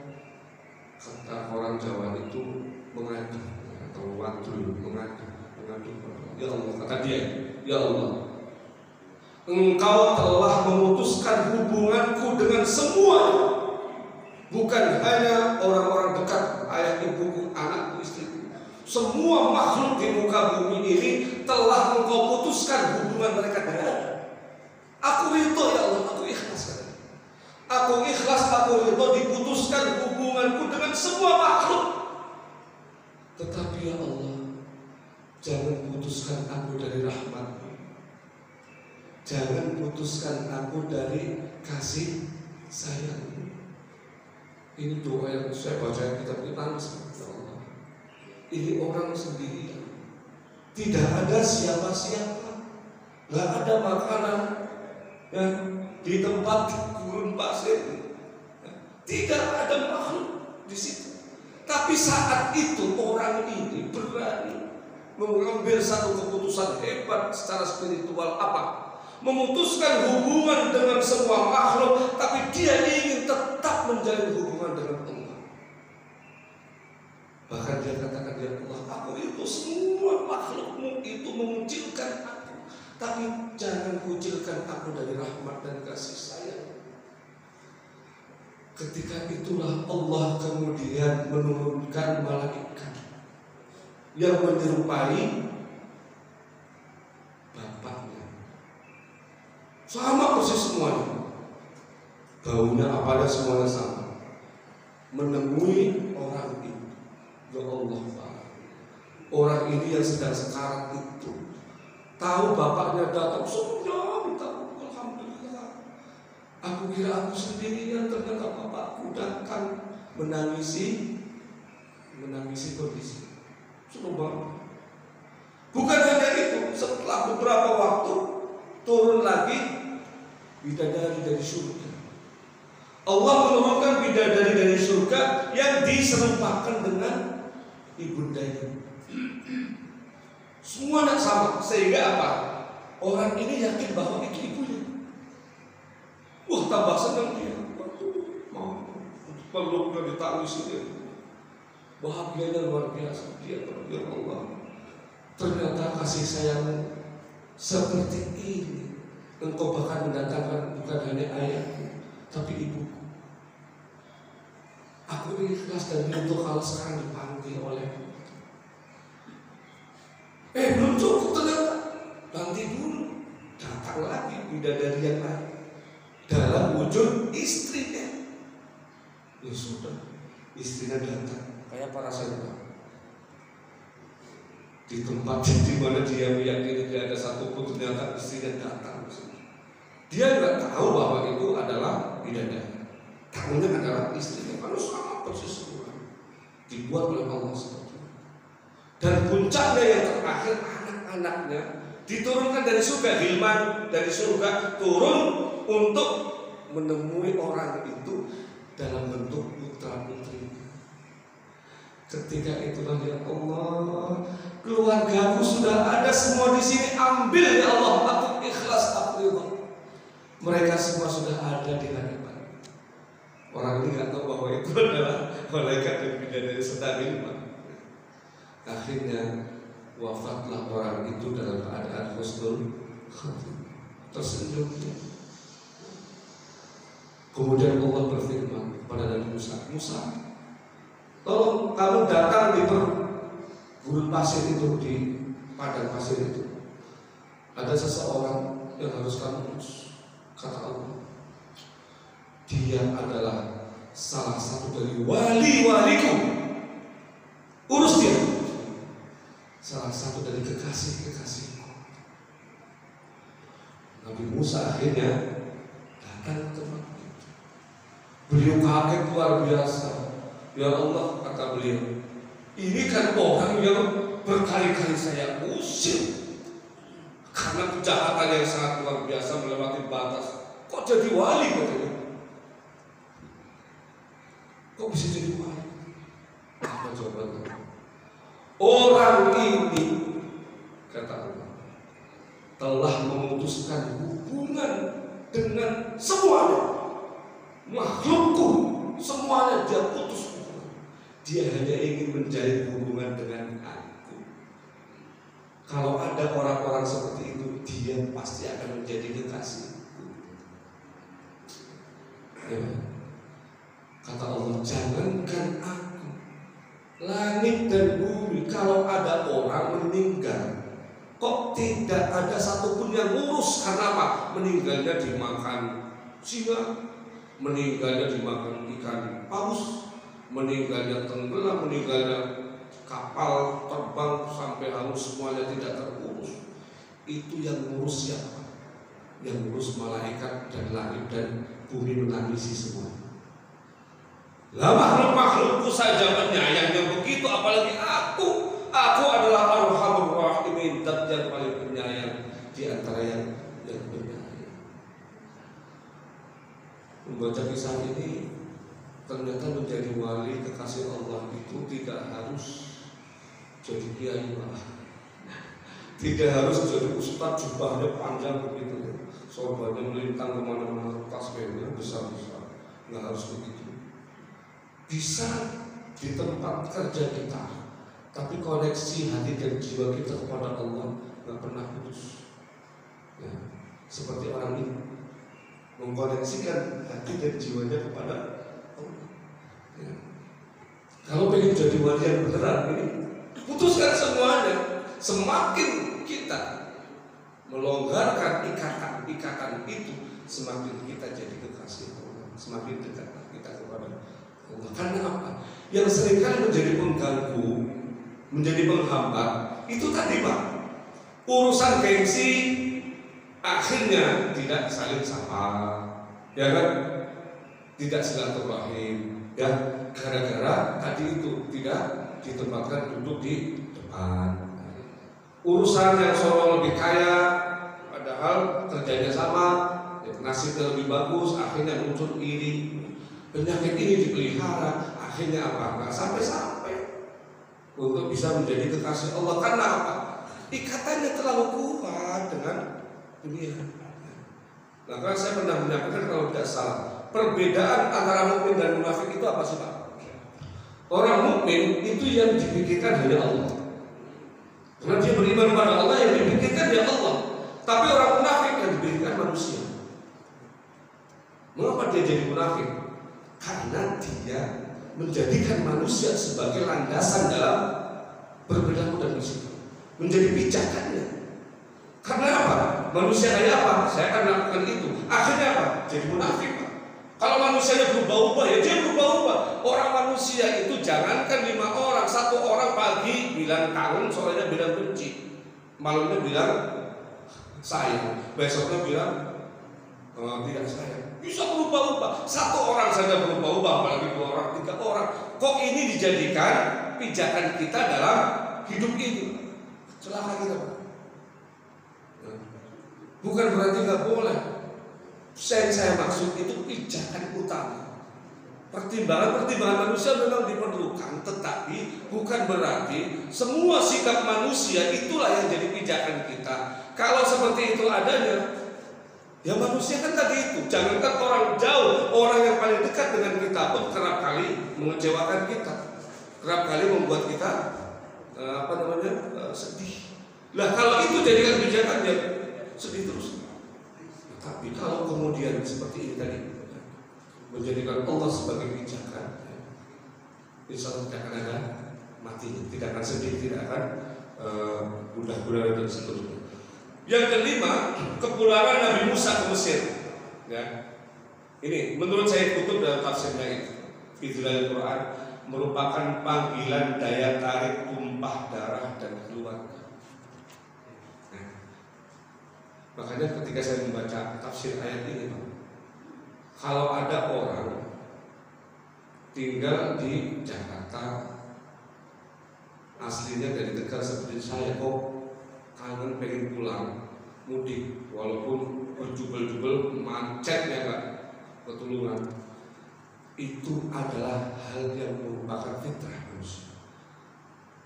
kata orang Jawa itu mengadu atau wadul, mengadu. Ya Allah, kata dia, ya Allah, Engkau telah memutuskan hubunganku dengan semuanya, bukan hanya orang-orang dekat, ayah ibuku, anakku, istriku. Semua makhluk di muka bumi ini telah Engkau putuskan hubungan mereka denganku. Aku ridho ya Allah, aku ikhlas. Aku ikhlas, aku ridho diputuskan hubunganku dengan semua makhluk. Tetapi ya Allah, jangan putuskan aku dari rahmat-Mu. Jangan putuskan aku dari kasih sayang. Ini doa yang saya baca kitab ini, nangis, ya Allah. Ini orang sendirian, tidak ada siapa-siapa, nggak ada makanan, ya, di tempat gurun pasir, tidak ada makhluk di situ. Tapi saat itu orang ini berani mengambil satu keputusan hebat secara spiritual, apa? Memutuskan hubungan dengan semua makhluk, tapi dia ingin tetap menjalin hubungan dengan Allah. Bahkan dia katakan, ya Allah, aku itu semua makhluk-Mu itu mengucilkan aku, tapi jangan kucilkan aku dari rahmat dan kasih sayang. Ketika itulah Allah kemudian menurunkan malaikat yang menyerupai bapaknya, sama persis semuanya, baunya apa ada semuanya sama, menemui orang itu. Ya Allah, orang ini yang sedang sekarat itu tahu bapaknya datang, sudah minta alhamdulillah. Aku kira aku sendirian, ternyata bapakku datang menangisi kondisi. Coba. Bukan hanya itu, setelah beberapa waktu turun lagi bidadari dari surga. Allah menurunkan bidadari dari surga yang diserupakan dengan ibundanya. Semua tidak sama, sehingga apa? Orang ini yakin bahwa itu ibunya. Wah, tambah senang dia. Mau peluknya ditangis dia. Bahagianya luar biasa. Dia ya Allah, ternyata kasih sayang seperti ini. Engkau bahkan mendatangkan bukan hanya ayahku, tapi ibuku. Aku ikhlas dan rindu kalau sekarang dipanggil oleh. Belum cukup ternyata. Nanti dulu datang lagi bidadari yang lain dalam wujud istrinya. Ya sudah, istrinya datang kayak para sahabat di tempat di mana dia meyakini tidak ada satupun, ternyata istrinya datang. Dia nggak tahu bahwa itu adalah bidadari, tahunya adalah istrinya. Kalau sama persis semua dibuat oleh Allah seperti itu. Dan puncaknya yang terakhir, anak-anaknya diturunkan dari surga, Hilman dari surga turun untuk menemui orang itu dalam bentuk putra putri. Ketika itulah ya Allah, keluargaku sudah ada semua di sini, ambil ya Allah, aku ikhlas, aku ridho. Mereka semua sudah ada di hadapan. Orang ini nggak tahu bahwa itu adalah malaikat yang bidadari sedang Hilman. Akhirnya wafatlah orang itu dalam keadaan husnul khatimah, tersenyum. Kemudian Allah berfirman kepada Nabi Musa, Musa, tolong kamu datang di gurun pasir itu, di padang pasir itu. Ada seseorang yang harus kamu urus. Kata Allah, dia adalah salah satu dari wali-waliku. Urus dia. Salah satu dari kekasih-kekasihku. Nabi Musa akhirnya datang ke tempat itu. Beliau kaget luar biasa. Ya Allah, kata beliau, ini kan orang yang berkali-kali saya usir karena kejahatan yang sangat luar biasa melewati batas. Kok jadi wali katanya? Kok bisa jadi wali? Apa jawabannya? Orang ini, kata Allah, telah memutuskan hubungan dengan semuanya, makhlukku, semuanya dia putus. Dia hanya ingin menjalin hubungan dengan aku. Kalau ada orang-orang seperti itu, dia pasti akan menjadi kekasihku. Ya. Kata Allah, jangankan aku, langit dan bumi, kalau ada orang meninggal, kok tidak ada satupun yang ngurus? Karena apa? Meninggalnya dimakan singa, meninggalnya dimakan ikan paus, meninggalnya tenggelam, meninggalnya kapal terbang sampai hangus, semuanya tidak terurus. Itu yang ngurus siapa? Yang ngurus malaikat dan langit dan bumi menangisi semua. Lah makhluk-makhlukku saja menyayangnya begitu, apalagi aku. Aku adalah Arhamur Rahimin, zat yang paling penyayang di antara yang penyayang. Membaca kisah ini, ternyata menjadi wali kekasih Allah itu tidak harus jadi kiai, tidak harus jadi ustaz jubahnya panjang begitu, sorbannya melintang kemana-mana, tasbihnya besar-besar, nggak harus begitu. Bisa di tempat kerja kita, tapi koneksi hati dan jiwa kita kepada Allah nggak pernah putus. Ya, seperti orang ini mengkoneksikan hati dan jiwanya kepada Allah. Ya. Kalau pengen jadi wali yang beneran ini, putuskan semuanya. Semakin kita melonggarkan ikatan itu, semakin kita jadi kekasih Allah, semakin dekat kita kepada Allah. Karena apa? Yang seringkali menjadi pengganggu, menjadi penghambat, itu tadi Pak, urusan gengsi, akhirnya tidak saling sapa, ya kan? Tidak silaturahim, ya, gara-gara tadi itu tidak ditempatkan duduk di depan. Urusan yang seorang lebih kaya, padahal kerjanya sama, nasibnya lebih bagus, akhirnya muncul iri. Penyakit ini dipelihara, akhirnya apa? Nggak sampai-sampai untuk bisa menjadi kekasih Allah. Karena apa? Ikatannya terlalu kuat dengan dunia. Nah, kan saya pernah menyampaikan, kalau tidak salah, perbedaan antara mukmin dan munafik itu apa sih Pak? Orang mukmin itu yang dipikirkan hanya Allah, karena dia beriman kepada Allah, yang dipikirkan ya Allah. Tapi orang munafik yang dipikirkan manusia. Mengapa dia jadi munafik? Karena dia menjadikan manusia sebagai landasan dalam berperilaku dan bersikap, menjadi pijakannya. Karena apa? Manusia kayak apa? Saya akan melakukan itu. Akhirnya apa? Jadi munafik Pak. Kalau manusianya berubah-ubah, ya dia berubah-ubah. Orang manusia itu jangankan 5 orang, 1 orang pagi bilang kangen, sorenya bilang benci, malamnya bilang sayang, besoknya bilang tidak sayang. Bisa berubah-ubah. 1 orang saja berubah-ubah, apalagi 2 orang, 3 orang. Kok ini dijadikan pijakan kita dalam hidup ini? Celaka kita Pak. Bukan berarti nggak boleh. Saya maksud itu pijakan utama. Pertimbangan manusia memang diperlukan, tetapi bukan berarti semua sikap manusia itulah yang jadi pijakan kita. Kalau seperti itu adanya, ya manusia kan tadi itu. Jangankan orang jauh, orang yang paling dekat dengan kita pun kerap kali mengecewakan kita, kerap kali membuat kita sedih. Lah kalau itu jadikan kebijakan ya sedih terus. Tapi kalau kemudian seperti ini tadi menjadikan Allah sebagai pijakan, insya Allah tidak akan ada matinya, tidak akan sedih, tidak akan mudah gulana dan seterusnya. Yang kelima, kepulangan Nabi Musa ke Mesir. Ya. Ini menurut saya kutub dalam tafsirnya itu, Fidlul Quran merupakan panggilan daya tarik tumpah darah dan keluarga. Nah, makanya ketika saya membaca tafsir ayat ini, kalau ada orang tinggal di Jakarta, aslinya dari Tegal seperti saya, kok kangen pengen pulang mudik, walaupun berjubel-jubel macet ya Kak, ketulungan, itu adalah hal yang merupakan fitrah manusia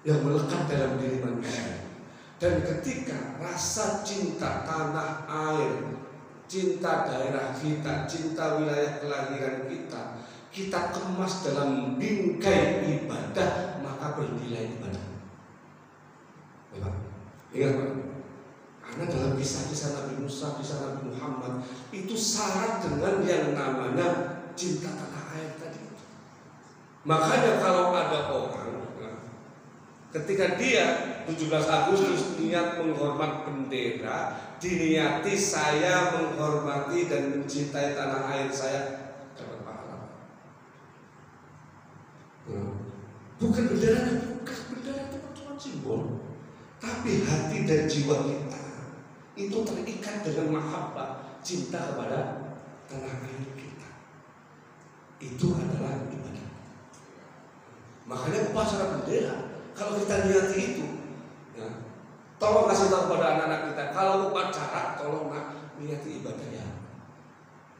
yang melekat dalam diri manusia. Dan ketika rasa cinta tanah air, cinta daerah kita, cinta wilayah kelahiran kita, kita kemas dalam bingkai ibadah, maka bernilai ibadah. Bapak, ingat Pak, karena dalam kisah-kisah Nabi Musa, kisah Nabi Muhammad itu syarat dengan yang namanya cinta tanah air tadi. Makanya kalau ada orang ketika dia 17 Agustus niat menghormat bendera, diniati saya menghormati dan mencintai tanah air saya, dapat pahala. Bukan benderanya, bukan bendera itu cuma simbol, tapi hati dan jiwa kita itu terikat dengan mahabbah, cinta kepada tanah air kita. Itu adalah ibadah. Makanya upacara bendera, kalau kita niati itu, ya, tolong kasih tahu kepada anak-anak kita, kalau upacara tolong niati ibadah ya.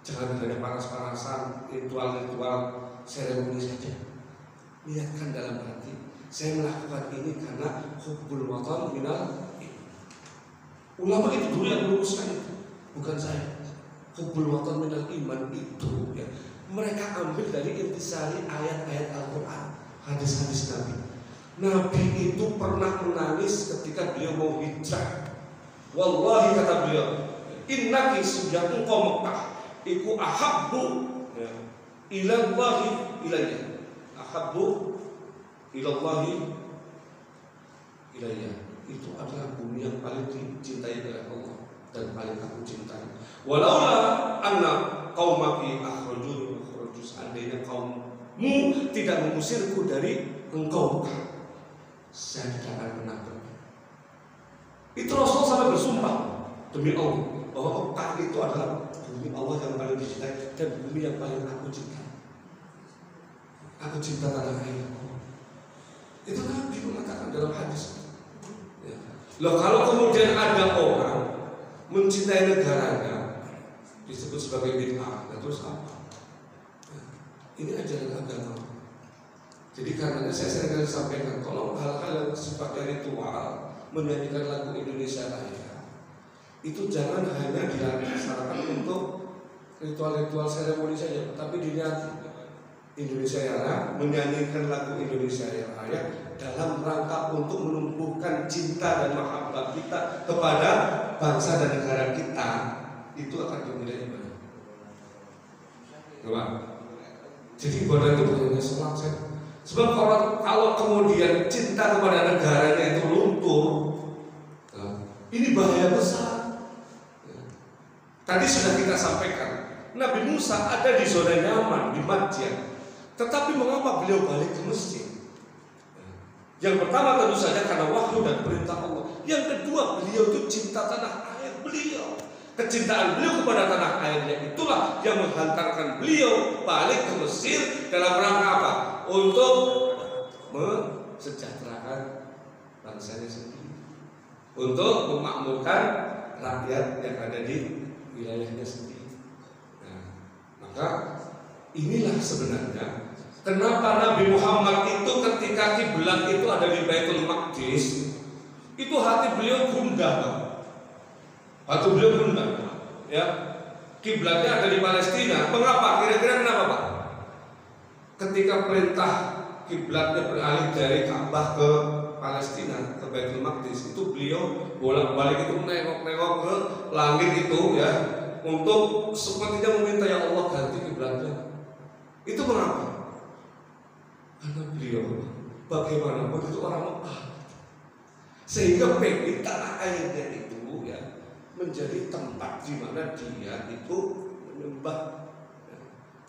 Jangan ada panas-panasan, ritual-ritual seremoni saja. Niatkan dalam hati, saya melakukan ini karena hubbul watan minal. Ulama itu dulu yang merumuskan itu, bukan saya. Hubbul watan minal iman itu ya, mereka ambil dari intisari ayat-ayat Al-Quran, hadis-hadis Nabi. Nabi itu pernah menangis ketika beliau mau hijrah. Wallahi kata beliau, innaki sudah engkau Mekah, iku ahabbu ilallahi ilayya, ahabbu ilallahi ilayya. Itu adalah bumi yang paling dicintai oleh Allah dan paling aku cintai. Walaula anna qaumaki akhrajuni akhraju, seandainya kaummu tidak mengusirku dari engkau, saya tidak akan pernah pergi. Itu Rasul sampai bersumpah demi Allah bahwa Mekah itu adalah bumi Allah yang paling dicintai dan bumi yang paling aku cintai. Aku cinta tanah air. Itu Nabi mengatakan dalam hadis. Loh, kalau kemudian ada orang mencintai negaranya disebut sebagai bid'ah, terus apa? Ini ajaran agama. Jadi karenanya saya sering kali sampaikan, tolong hal-hal yang sifatnya ritual, menyanyikan lagu Indonesia Raya, itu jangan hanya dilaksanakan untuk ritual-ritual seremoni saja, tapi diniati Indonesia Raya, menyanyikan lagu Indonesia Raya dalam rangka untuk menumbuhkan cinta dan mahabbah kita kepada bangsa dan negara kita, itu akan dinilai ibadah. Coba. Jadi ibadah itu bukan hanya sholat. Sebab kalau kemudian cinta kepada negaranya itu luntur, ini bahaya besar. Tadi sudah kita sampaikan, Nabi Musa ada di zona nyaman di Madyan, tetapi mengapa beliau balik ke Mesir? Yang pertama tentu saja karena wahyu dan perintah Allah. Yang kedua, beliau itu cinta tanah air beliau. Kecintaan beliau kepada tanah airnya itulah yang menghantarkan beliau balik ke Mesir dalam rangka apa? Untuk mensejahterakan bangsanya sendiri, untuk memakmurkan rakyat yang ada di wilayahnya sendiri. Nah, maka inilah sebenarnya kenapa Nabi Muhammad itu ketika kiblat itu ada di Baitul Maqdis, itu hati beliau gundah. Hati beliau gundah. Ya. Kiblatnya ada di Palestina. Mengapa? Kira-kira kenapa, Pak? Ketika perintah kiblatnya beralih dari Ka'bah ke Palestina, ke Baitul Maqdis, itu beliau bolak-balik itu nengok-nengok ke langit itu ya, untuk sepertinya meminta, ya Allah ganti kiblatnya. Itu mengapa? Karena beliau bagaimanapun itu orang Mekah, sehingga pengen tanah airnya itu ya menjadi tempat di mana dia itu menyembah,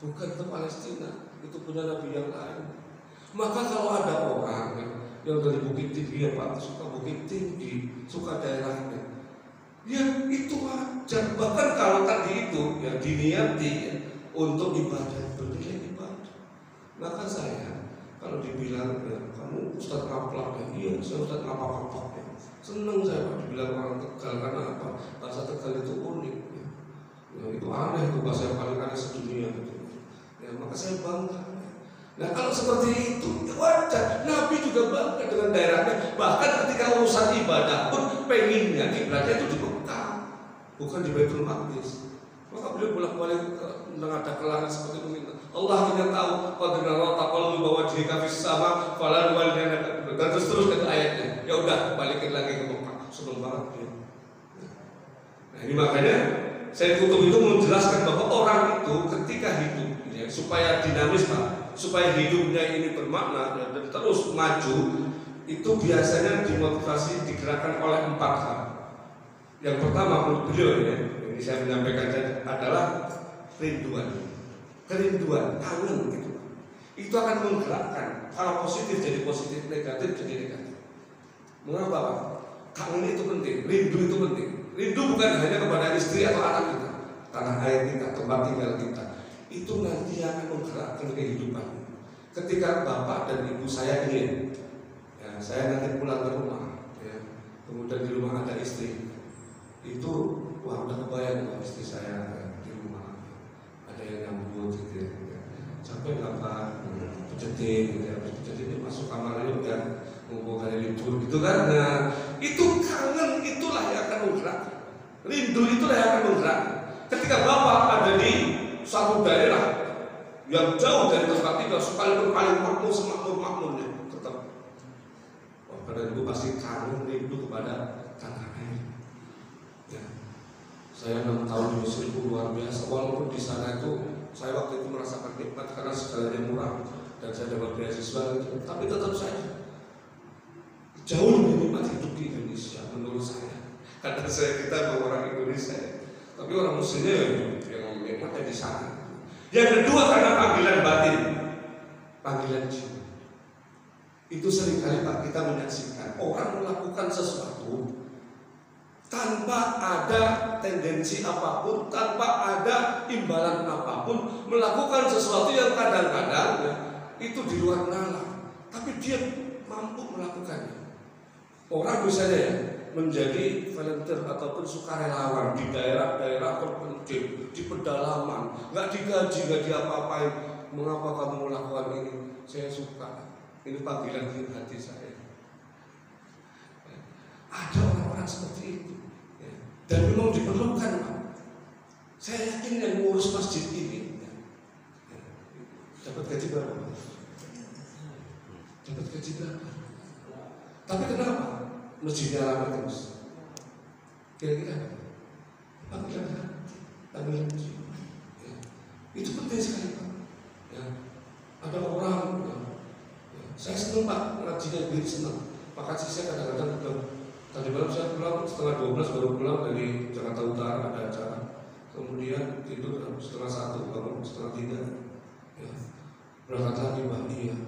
bukan ke Palestina, itu punya nabi yang lain. Maka kalau ada orang yang dari Bukit Tinggi, ya Pak, suka Bukit Tinggi, suka daerahnya, ya itu wajar. Bahkan kalau tadi itu ya diniati ya, untuk ibadah, bernilai ibadah. Maka saya kalau dibilang ya, kamu Ustadz ngaplak ya, iya saya Ustadz ngapak-ngapak ya. Seneng saya Pak dibilang orang Tegal, karena apa? Bahasa Tegal itu unik ya. Ya, itu aneh, itu bahasa yang paling aneh sedunia gitu. Ya, maka saya bangga. Nah kalau seperti itu ya wajar. Nabi juga bangga dengan daerahnya. Bahkan ketika urusan ibadah pun pengennya kiblatnya itu di Mekah, bukan di Baitul Maqdis. Maka beliau bolak-balik ada kelangan seperti itu. Allah yang tahu qadna wa taqallu wajhika fis sama falan walidana, dan terus ke ayatnya. Ya udah balikin lagi ke Mekah. Seneng banget ya. Nah ini makanya saya tutup itu menjelaskan bahwa orang itu ketika hidup ya, supaya dinamis Pak, supaya hidupnya ini bermakna dan terus maju, itu biasanya dimotivasi digerakkan oleh 4 hal. Yang pertama menurut beliau ya, ini saya menyampaikan adalah kerinduan, kangen gitu. Itu akan menggerakkan. Kalau positif jadi positif, negatif jadi negatif. Mengapa Pak? Kangen itu penting, rindu itu penting. Rindu bukan hanya kepada istri atau anak kita, tanah air kita, tempat tinggal kita. Itu nanti akan menggerakkan kehidupan. Ketika bapak dan ibu saya ingin, ya, saya nanti pulang ke rumah, ya, kemudian di rumah ada istri, itu wah udah kebayang istri saya ya, di rumah ada yang nyambut gitu ya. Capek nggak Pak? Pejetin gitu ya, pejetin masuk kamar aja udah ngumpul hari libur gitu kan. Nah itu kangen, itulah yang akan menggerakkan. Rindu itulah yang akan menggerakkan. Ketika bapak ada di satu daerah yang jauh dari tempat tinggal, sekalipun paling makmur semakmur-makmurnya, tetap pada ibu pasti kangen, rindu kepada tanah air. Ya. Saya 6 tahun di Mesir itu luar biasa. Walaupun di sana itu saya waktu itu merasakan nikmat karena segalanya murah dan saya dapat beasiswa itu, tapi tetap saya jauh lebih nikmat hidup di Indonesia menurut saya. Karena kita orang Indonesia, tapi orang Muslimnya yang nikmatnya di sana. Yang kedua karena panggilan batin, panggilan jiwa. Itu seringkali Pak kita menyaksikan orang melakukan sesuatu tanpa ada tendensi apapun, tanpa ada imbalan apapun, melakukan sesuatu yang kadang-kadang ya, itu di luar nalar, tapi dia mampu melakukannya. Orang misalnya ya, menjadi volunteer ataupun sukarelawan di daerah-daerah terpencil, di pedalaman, nggak digaji, nggak diapa-apain. Mengapa kamu melakukan ini? Saya suka. Ini panggilan hati saya. Ada orang-orang seperti itu, dan memang diperlukan Pak. Saya yakin yang ngurus masjid ini dapat gaji berapa? Dapat gaji berapa? Tapi kenapa? Masjidnya ramai terus. Kira-kira panggilan jiwa. Ya. Itu penting sekali Pak. Ya. Ada orang, ya. Saya senang Pak ngajinya, begitu senang. Pak Haji saya kadang-kadang bilang, tadi malam saya pulang setengah 12 baru pulang dari Jakarta Utara, ada acara. Kemudian tidur setengah 1, bangun setengah 3. Ya. Berangkat lagi Pak, iya.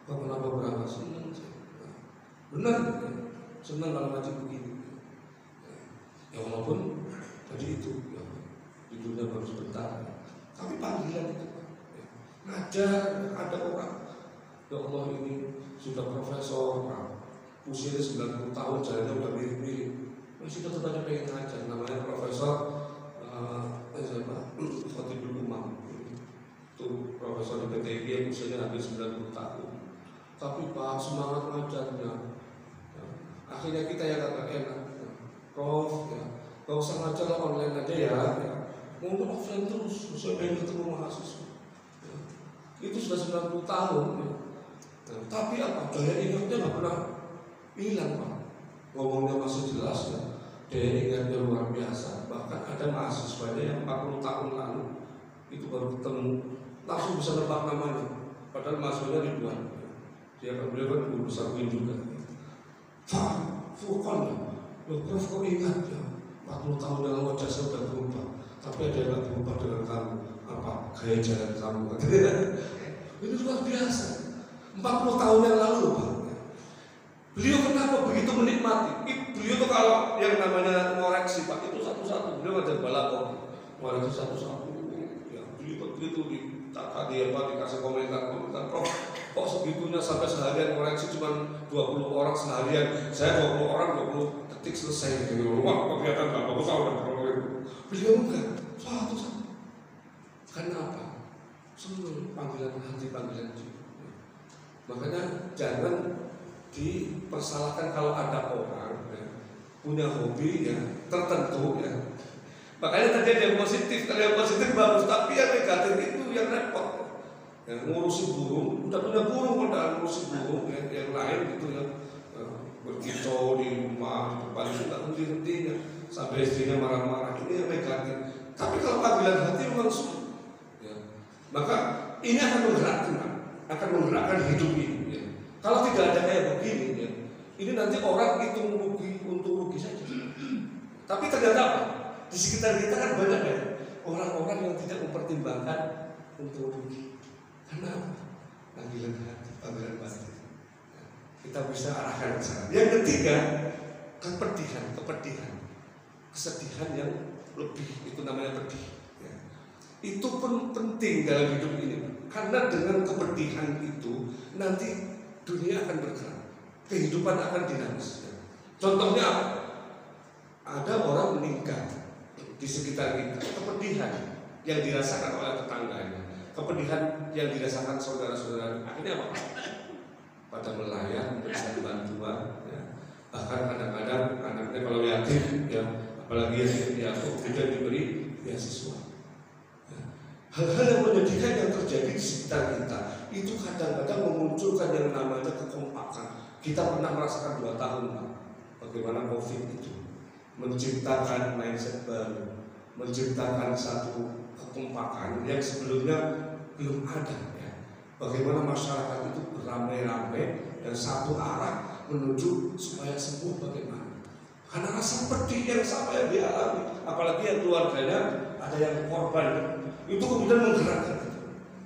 Pak kenapa berangkat? Senang saya. Benar ya. Senang kalau ngaji begini. Ya walaupun tadi itu ya, tidurnya baru sebentar, tapi panggilan itu Pak. Ya. Ngajar, ada orang, ya Allah ini sudah profesor, Pak. Usianya 90 tahun, jalannya udah mirip-mirip, masih tetap aja pengen ngajar. Namanya Profesor Fatibul Umam. Itu profesor di PTI yang usianya hampir 90 tahun. Tapi Pak semangat ngajarnya. Akhirnya kita yang agak enak, Prof, ya, gak usah ngajar online aja ya. Ngomong offline terus, saya pengen ketemu mahasiswa. Ya. Itu sudah 90 tahun. Ya. Nah, tapi apa? Daya ingatnya nggak pernah hilang Pak. Ngomongnya masih jelas ya. Dia ingatnya luar biasa. Bahkan ada mahasiswanya yang 40 tahun lalu itu baru ketemu, langsung bisa nebak namanya. Padahal mahasiswanya ribuan. Dia kan beliau kan guru besar UIN juga. Pak, Furqan ya. Loh, Prof kok ingat ya? 40 tahun yang lalu wajah saya sudah berubah. Tapi ada yang gak berubah dengan kamu. Apa? Gaya jalan kamu. Itu luar biasa. 40 tahun yang lalu Pak. Beliau kenapa begitu menikmati? Beliau tuh kalau yang namanya ngoreksi Pak, itu satu-satu. Beliau ngajar balapon, ngoreksi satu-satu. Ya, beliau begitu ditata dia Pak, dikasih komentar. Prof, kok segitunya sampai seharian ngoreksi cuma 20 orang seharian. Saya 20 orang 20 detik selesai. Wah, kelihatan nggak bagus udah itu. Beliau enggak, satu-satu. Karena apa? Semua panggilan hati, panggilan jiwa. Makanya jangan dipersalahkan kalau ada orang ya, punya hobi ya tertentu ya. Makanya tadi ada yang positif, kalau yang positif bagus, tapi yang negatif itu yang repot. Yang ngurusi burung, udah punya burung padahal ngurusi burung ya, yang lain gitu ya, berkicau di rumah, di depan itu nggak henti-hentinya, sampai istrinya marah-marah, ini yang negatif. Tapi kalau panggilan hati memang sulit ya. Maka ini akan menggerakkan hidup ini ya. Kalau tidak ada kayak begini ya, ini nanti orang itu rugi untuk rugi saja. Tapi ternyata apa? Di sekitar kita kan banyak ya orang-orang yang tidak mempertimbangkan untuk rugi. Karena apa? Panggilan hati, panggilan batin. Kita bisa arahkan ke sana. Yang ketiga, kepedihan, kesedihan yang lebih, itu namanya pedih. Ya. Itu pun penting dalam hidup ini, karena dengan kepedihan itu nanti dunia akan bergerak, kehidupan akan dinamis. Contohnya apa? Ada orang meninggal di sekitar kita, kepedihan yang dirasakan oleh tetangganya, kepedihan yang dirasakan saudara-saudara. Akhirnya apa? Pada melayang memberikan bantuan, ya. Bahkan kadang-kadang anaknya kalau yatim, ya, apalagi yatim piatu, kemudian diberi beasiswa. Hal-hal yang menyedihkan yang terjadi di sekitar kita itu kadang-kadang memunculkan yang namanya kekompakan. Kita pernah merasakan 2 tahun Pak, bagaimana COVID itu menciptakan mindset baru, menciptakan satu kekompakan yang sebelumnya belum ada ya. Bagaimana masyarakat itu beramai-ramai dan satu arah menuju supaya sembuh bagaimana. Karena rasa pedih yang sama yang dialami, apalagi yang keluarganya ada yang korban, itu kemudian menggerakkan.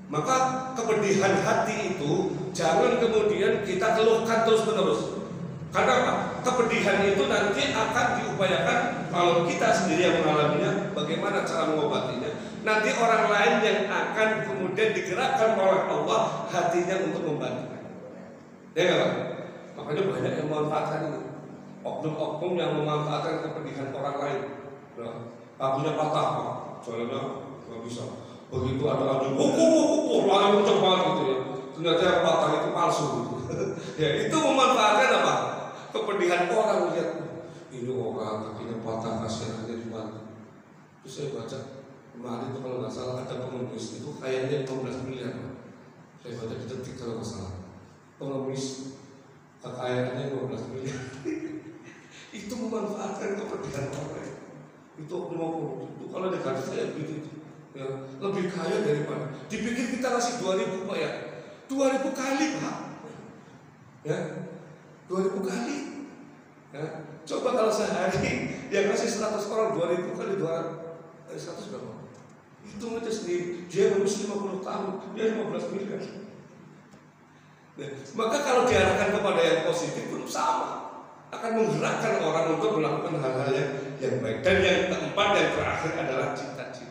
Maka kepedihan hati itu jangan kemudian kita keluhkan terus-menerus. Karena apa? Kepedihan itu nanti akan diupayakan kalau kita sendiri yang mengalaminya, bagaimana cara mengobatinya. Nanti orang lain yang akan kemudian digerakkan oleh Allah hatinya untuk membantu. Ya nggak Pak? Makanya banyak yang memanfaatkan ini. Oknum-oknum yang memanfaatkan kepedihan orang lain. Nah, pakunya patah Pak, jalannya nggak bisa. Begitu ada anjing, lari kencang banget gitu ya. Ternyata yang patah itu palsu gitu. Ya itu memanfaatkan apa? Kepedihan orang lihat ini orang kakinya patah, kasihan aja dibantu. Terus saya baca kemarin itu kalau nggak salah ada pengemis itu kayaknya 15 miliar. Saya baca di Detik kalau nggak salah. Pengemis kekayaannya 15 miliar. Itu memanfaatkan kepedihan orang. Itu itu kalau negatif saya begitu. Ya, lebih kaya daripada dipikir kita ngasih 2.000 Pak ya, 2.000 kali Pak ya, 2.000 kali ya. Coba kalau sehari yang ngasih 100 orang 2.000 kali 100 berapa? Hitung aja sendiri, dia harus 50 tahun, dia 15 miliar. Nah, maka kalau diarahkan kepada yang positif pun sama, akan menggerakkan orang untuk melakukan hal-hal yang baik. Dan yang keempat, yang terakhir adalah cita-cita.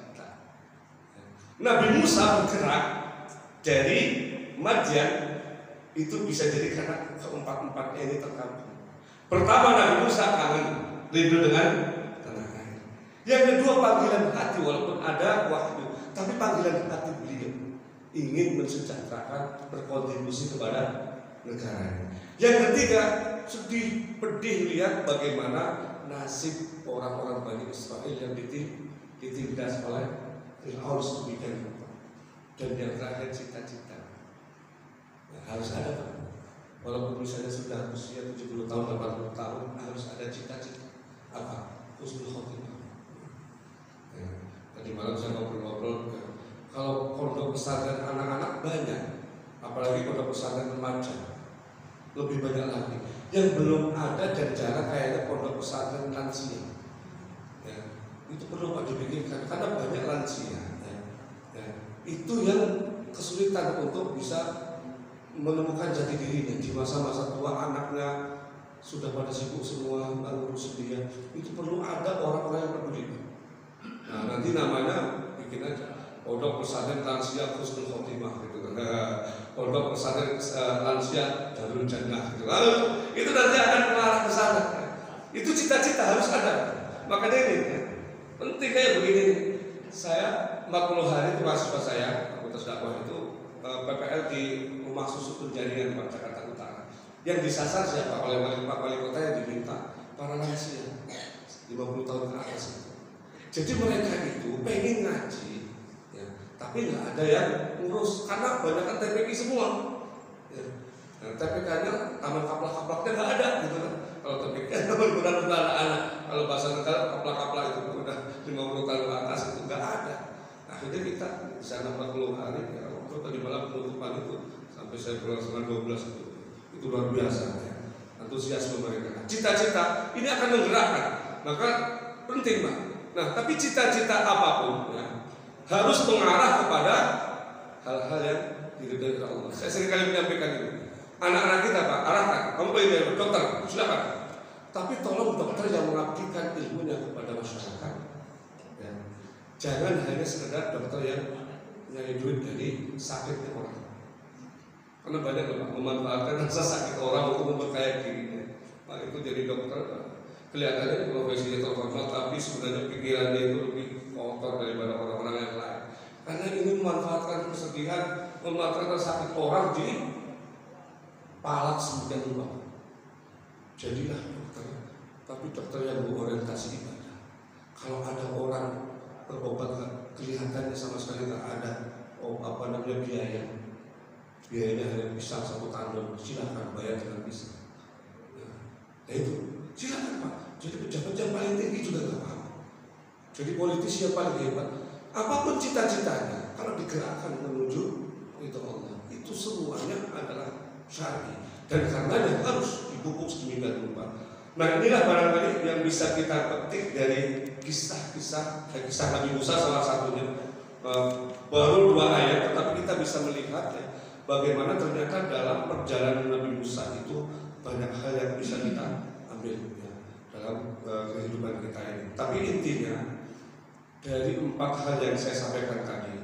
Nabi Musa bergerak dari Madian itu bisa jadi karena keempat-empatnya ini terkabul. Pertama, Nabi Musa kangen rindu dengan tanah air. Yang kedua, panggilan hati, walaupun ada wahyu, tapi panggilan hati beliau ingin mensejahterakan, berkontribusi kepada negara. Yang ketiga, sedih, pedih lihat bagaimana nasib orang-orang Bani Israel yang ditindas oleh Fir'aun sedemikian rupa. Dan yang terakhir cita-cita. Nah, harus ada Pak. Walaupun misalnya sudah usia 70 tahun, 80 tahun, harus ada cita-cita apa? Husnul khotimah. Ya. Tadi malam saya ngobrol-ngobrol, kalau pondok pesantren anak-anak banyak, apalagi pondok pesantren remaja lebih banyak lagi. Yang belum ada dan jarang kayaknya pondok pesantren lansia. Ya. Itu perlu Pak dipikirkan karena banyak lansia. Ya. Itu yang kesulitan untuk bisa menemukan jati dirinya di masa-masa tua. Anaknya sudah pada sibuk semua ngurus dia, itu perlu ada orang-orang yang peduli. Nah nanti namanya bikin aja pondok pesantren lansia husnul khotimah gitu kan, pondok pesantren lansia darul jannah gitu. Lalu itu nanti akan mengarah ke sana. Itu cita-cita harus ada. Makanya ini ya, penting kayak begini. Saya 40 hari itu mahasiswa saya fakultas dakwah itu PPL di Rumah Susu Penjaringan Pak Jakarta Utara. Yang disasar siapa? Oleh Pak Wali Kota yang diminta para lansia 50 tahun ke atas itu. Jadi mereka itu pengen ngaji, ya, tapi nggak ada yang ngurus karena banyak kan TPK semua. Ya. Nah, TPK-nya taman kaplak-kaplaknya nggak ada gitu kan. Kalau TPK taman guna anak-anak, kalau bahasa negara kaplak-kaplak itu udah 50 tahun ke atas itu nggak ada. Akhirnya kita di sana 40 hari ya. Tadi malam penutupan itu sampai saya pulang setengah 12 itu luar biasa ya. Antusiasme mereka. Cita-cita ini akan menggerakkan. Maka penting Pak. Nah tapi cita-cita apapun ya, harus mengarah kepada hal-hal yang diridhoi oleh Allah. Saya sering kali menyampaikan itu. Anak-anak kita Pak, arahkan. Kamu pengen jadi dokter, silakan. Tapi tolong dokter yang mengabdikan ilmunya kepada masyarakat. Ya. Jangan hanya sekedar dokter yang nyari duit dari sakitnya orang. Karena banyak Pak memanfaatkan rasa sakit orang untuk memperkaya dirinya. Pak itu jadi dokter kelihatannya profesinya terhormat, tapi sebenarnya pikirannya itu lebih kotor daripada orang-orang yang lain. Karena ini memanfaatkan kesedihan, memanfaatkan sakit orang di palak sedemikian rupa. Jadilah dokter, tapi dokter yang berorientasi ibadah. Kalau ada orang berobat kelihatannya sama sekali nggak ada biayanya hanya pisang 1 tanduk, silakan bayar dengan pisang. Nah itu silakan Pak. Jadi pejabat yang paling tinggi juga nggak apa-apa. Jadi politisi yang paling hebat, apapun cita-citanya, kalau digerakkan menuju itu Allah, itu semuanya adalah syar'i dan karenanya harus dipupuk sedemikian rupa. Nah inilah barangkali yang bisa kita petik dari kisah Nabi Musa salah satunya. Baru 2 ayat, tetapi kita bisa melihat ya, bagaimana ternyata dalam perjalanan Nabi Musa itu banyak hal yang bisa kita ambil ya, dalam kehidupan kita ini. Tapi intinya dari 4 hal yang saya sampaikan tadi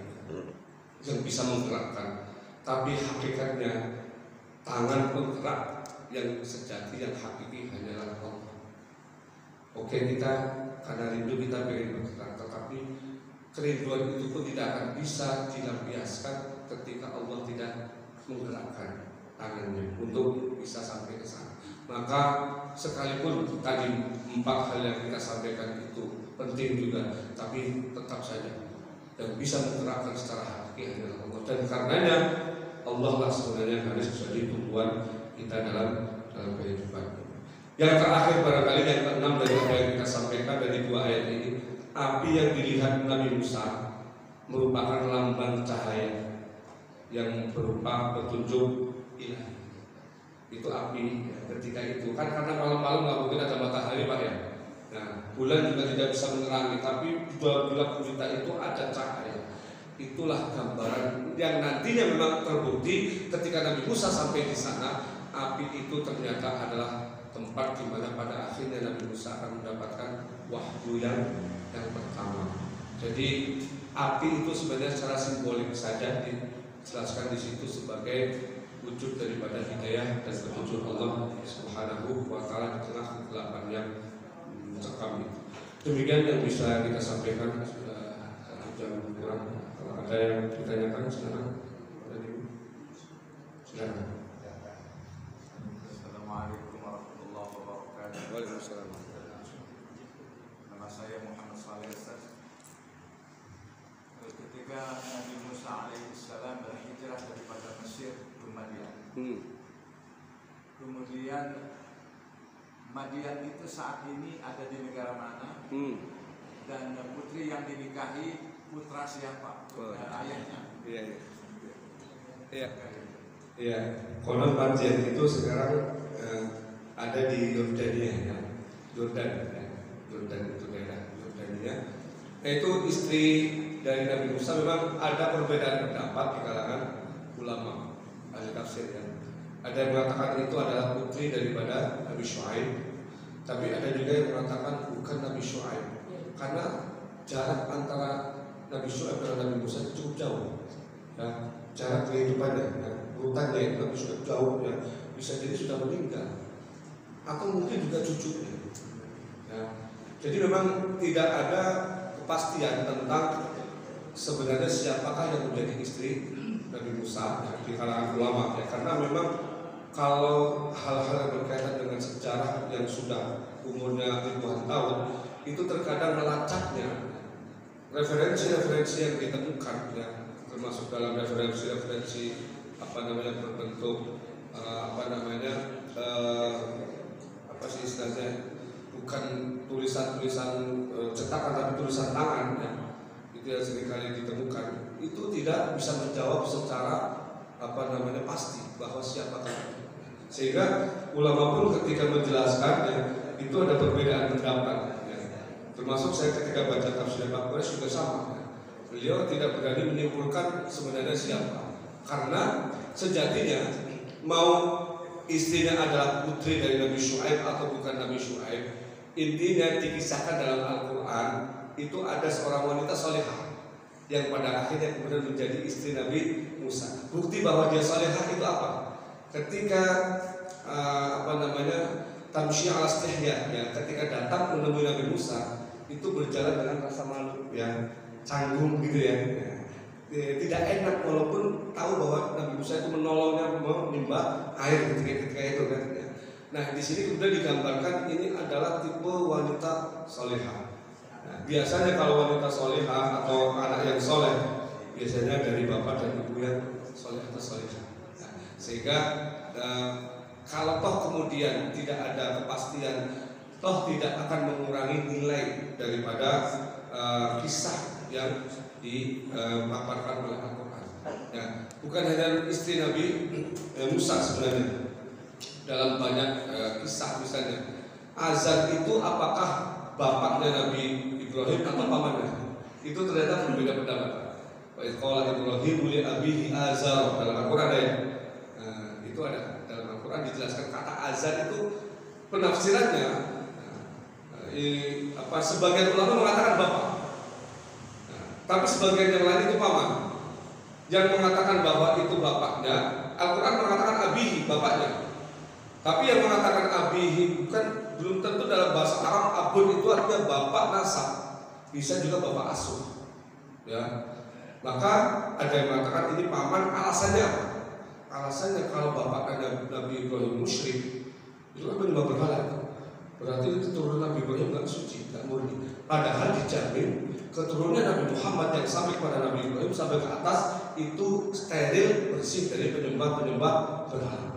yang bisa menggerakkan, tapi hakikatnya tangan penggerak yang sejati, yang hakiki hanyalah Allah. Oke, kita karena rindu kita pengen bergerak, tetapi kerinduan itu pun tidak akan bisa dilampiaskan ketika Allah tidak menggerakkan tangannya untuk bisa sampai ke sana. Maka sekalipun tadi 4 hal yang kita sampaikan itu penting juga, tapi tetap saja yang bisa menggerakkan secara hakiki adalah Allah. Dan karenanya Allah lah sebenarnya harus jadi tumpuan kita dalam kehidupan. Yang terakhir barangkali yang ke-6 dari apa yang kita sampaikan dari 2 ayat ini, api yang dilihat Nabi Musa merupakan lambang cahaya yang berupa petunjuk ilahi. Itu api ya, ketika itu kan karena malam-malam nggak mungkin ada matahari Pak ya. Nah bulan juga tidak bisa menerangi, tapi di 12 juta itu ada cahaya. Itulah gambaran yang nantinya memang terbukti ketika Nabi Musa sampai di sana. Api itu ternyata adalah tempat di mana pada akhirnya Nabi Musa akan mendapatkan wahyu yang pertama. Jadi api itu sebenarnya secara simbolik saja dijelaskan di situ sebagai wujud daripada hidayah dan petunjuk Allah Subhanahu wa taala di tengah kegelapan yang mencekam itu. Demikian yang bisa kita sampaikan, jam kurang. Kalau ada yang ditanyakan sekarang, silakan.
Assalamualaikum warahmatullahi wabarakatuh.
Waalaikumsalam.
Nama saya Muhammad Saleh Ustaz. Ketika Nabi Musa alaihissalam berhijrah daripada Mesir ke Madian, Kemudian Madian itu saat ini ada di negara mana? Dan putri yang dinikahi putra siapa? Ayahnya.
Iya. Konon Madian itu sekarang ada di Yordania, ya. Yordan itu daerah Yordania. Itu istri dari Nabi Musa. Memang ada perbedaan pendapat di kalangan ulama ahli tafsir, ya. Ada yang mengatakan itu adalah putri daripada Nabi Syuaib, tapi ada juga yang mengatakan bukan Nabi Syuaib, karena jarak antara Nabi Syuaib dan Nabi Musa itu cukup jauh, ya. Jarak kehidupannya, ya. Urutannya itu Nabi Syuaib jauh, ya. Bisa jadi sudah meninggal, atau mungkin juga cucunya, ya. Jadi memang tidak ada kepastian tentang sebenarnya siapakah yang menjadi istri Nabi Musa, ya, di kalangan ulama, ya. Karena memang kalau hal-hal yang berkaitan dengan sejarah yang sudah umurnya ribuan tahun, itu terkadang melacaknya referensi-referensi yang ditemukan, ya, termasuk dalam referensi berbentuk bukan tulisan-tulisan cetakan tapi tulisan tangan, ya. Itu yang seringkali ditemukan, itu tidak bisa menjawab secara pasti bahwa siapakah. Sehingga ulama pun ketika menjelaskannya itu ada perbedaan pendapat, ya. Termasuk saya ketika baca tafsir Ibnu Quraisy juga sama, ya. Beliau tidak berani menyimpulkan sebenarnya siapa, karena sejatinya mau istrinya adalah putri dari Nabi Syuaib atau bukan Nabi Syuaib, intinya dikisahkan dalam Al-Quran itu ada seorang wanita salihah yang pada akhirnya kemudian menjadi istri Nabi Musa. Bukti bahwa dia salihah itu apa? Ketika tamshi ala istihya, ya, ketika datang menemui Nabi Musa itu berjalan dengan rasa malu, ya, canggung gitu, ya. Tidak enak walaupun tahu bahwa Nabi Musa itu menolongnya menimba air ketika itu, kan, ya. Nah, di sini kemudian digambarkan ini adalah tipe wanita solehah. Nah, biasanya kalau wanita solehah atau anak yang soleh biasanya dari bapak dan ibu yang soleh atau solehah. Nah, sehingga kalau toh kemudian tidak ada kepastian, toh tidak akan mengurangi nilai daripada kisah yang dipaparkan oleh Al-Quran, ya. Bukan hanya istri Nabi Musa sebenarnya, dalam banyak kisah misalnya Azar itu apakah bapaknya Nabi Ibrahim atau pamannya, itu ternyata berbeda pendapat. Kalau Ibrahim li abihi Azar dalam Al-Quran ada, ya. Itu ada dalam Al-Quran dijelaskan kata Azar itu penafsirannya, sebagian ulama mengatakan bapak, tapi sebagian yang lain itu paman. Yang mengatakan bahwa itu bapaknya, Al-Quran mengatakan abihi, bapaknya. Tapi yang mengatakan abihi bukan, belum tentu dalam bahasa Arab abun itu artinya bapak nasab, bisa juga bapak asuh, ya. Maka ada yang mengatakan ini paman. Alasannya apa? Alasannya kalau bapaknya Nabi Ibrahim musyrik, itu kan menyembah berhala, berarti itu keturunan Nabi Ibrahim nggak suci, nggak murni. Padahal dijamin keturunan Nabi Muhammad yang sampai kepada Nabi Ibrahim sampai ke atas itu steril, bersih dari penyembah-penyembah berhala.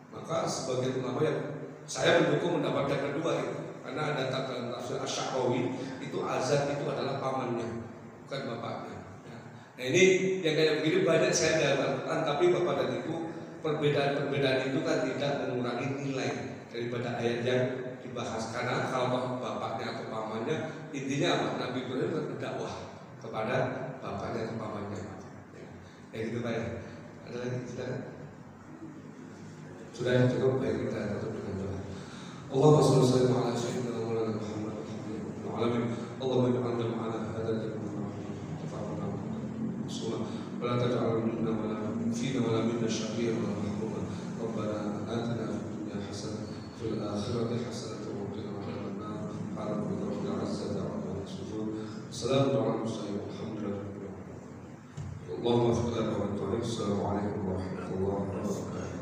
Maka sebagian ulama yang saya mendukung pendapat yang kedua itu, karena ada dalam tafsir Asy-Sya'rawi itu Azar itu adalah pamannya, bukan bapaknya. Nah, ini yang kayak begini banyak saya dalam Al-Quran, tapi Bapak dan Ibu, perbedaan-perbedaan itu kan tidak mengurangi nilai daripada ayat yang dibahas. Karena kalau bapaknya atau pamannya, intinya apa? Nabi Ibrahim berdakwah kepada bapaknya atau pamannya. Ya gitu Pak, ya. Ada lagi silakan. Sudah cukup, baik, kita tutup dengan doa. Allahumma shalli wa sallim ala sayyidina Muhammad wa ala alihi. Allahumma ij'alna ma'ana hadal ولا تجعل منا ولا فينا ولا منا شقيا ولا محروما. ربنا آتنا في الدنيا حسنة وفي الآخرة حسنة وقنا عذاب النار. على رب العزة عما يصفون. السلام على المرسلين والحمد لله رب العالمين. اللهم اغفر لنا وانت عليك. السلام عليكم ورحمة الله وبركاته.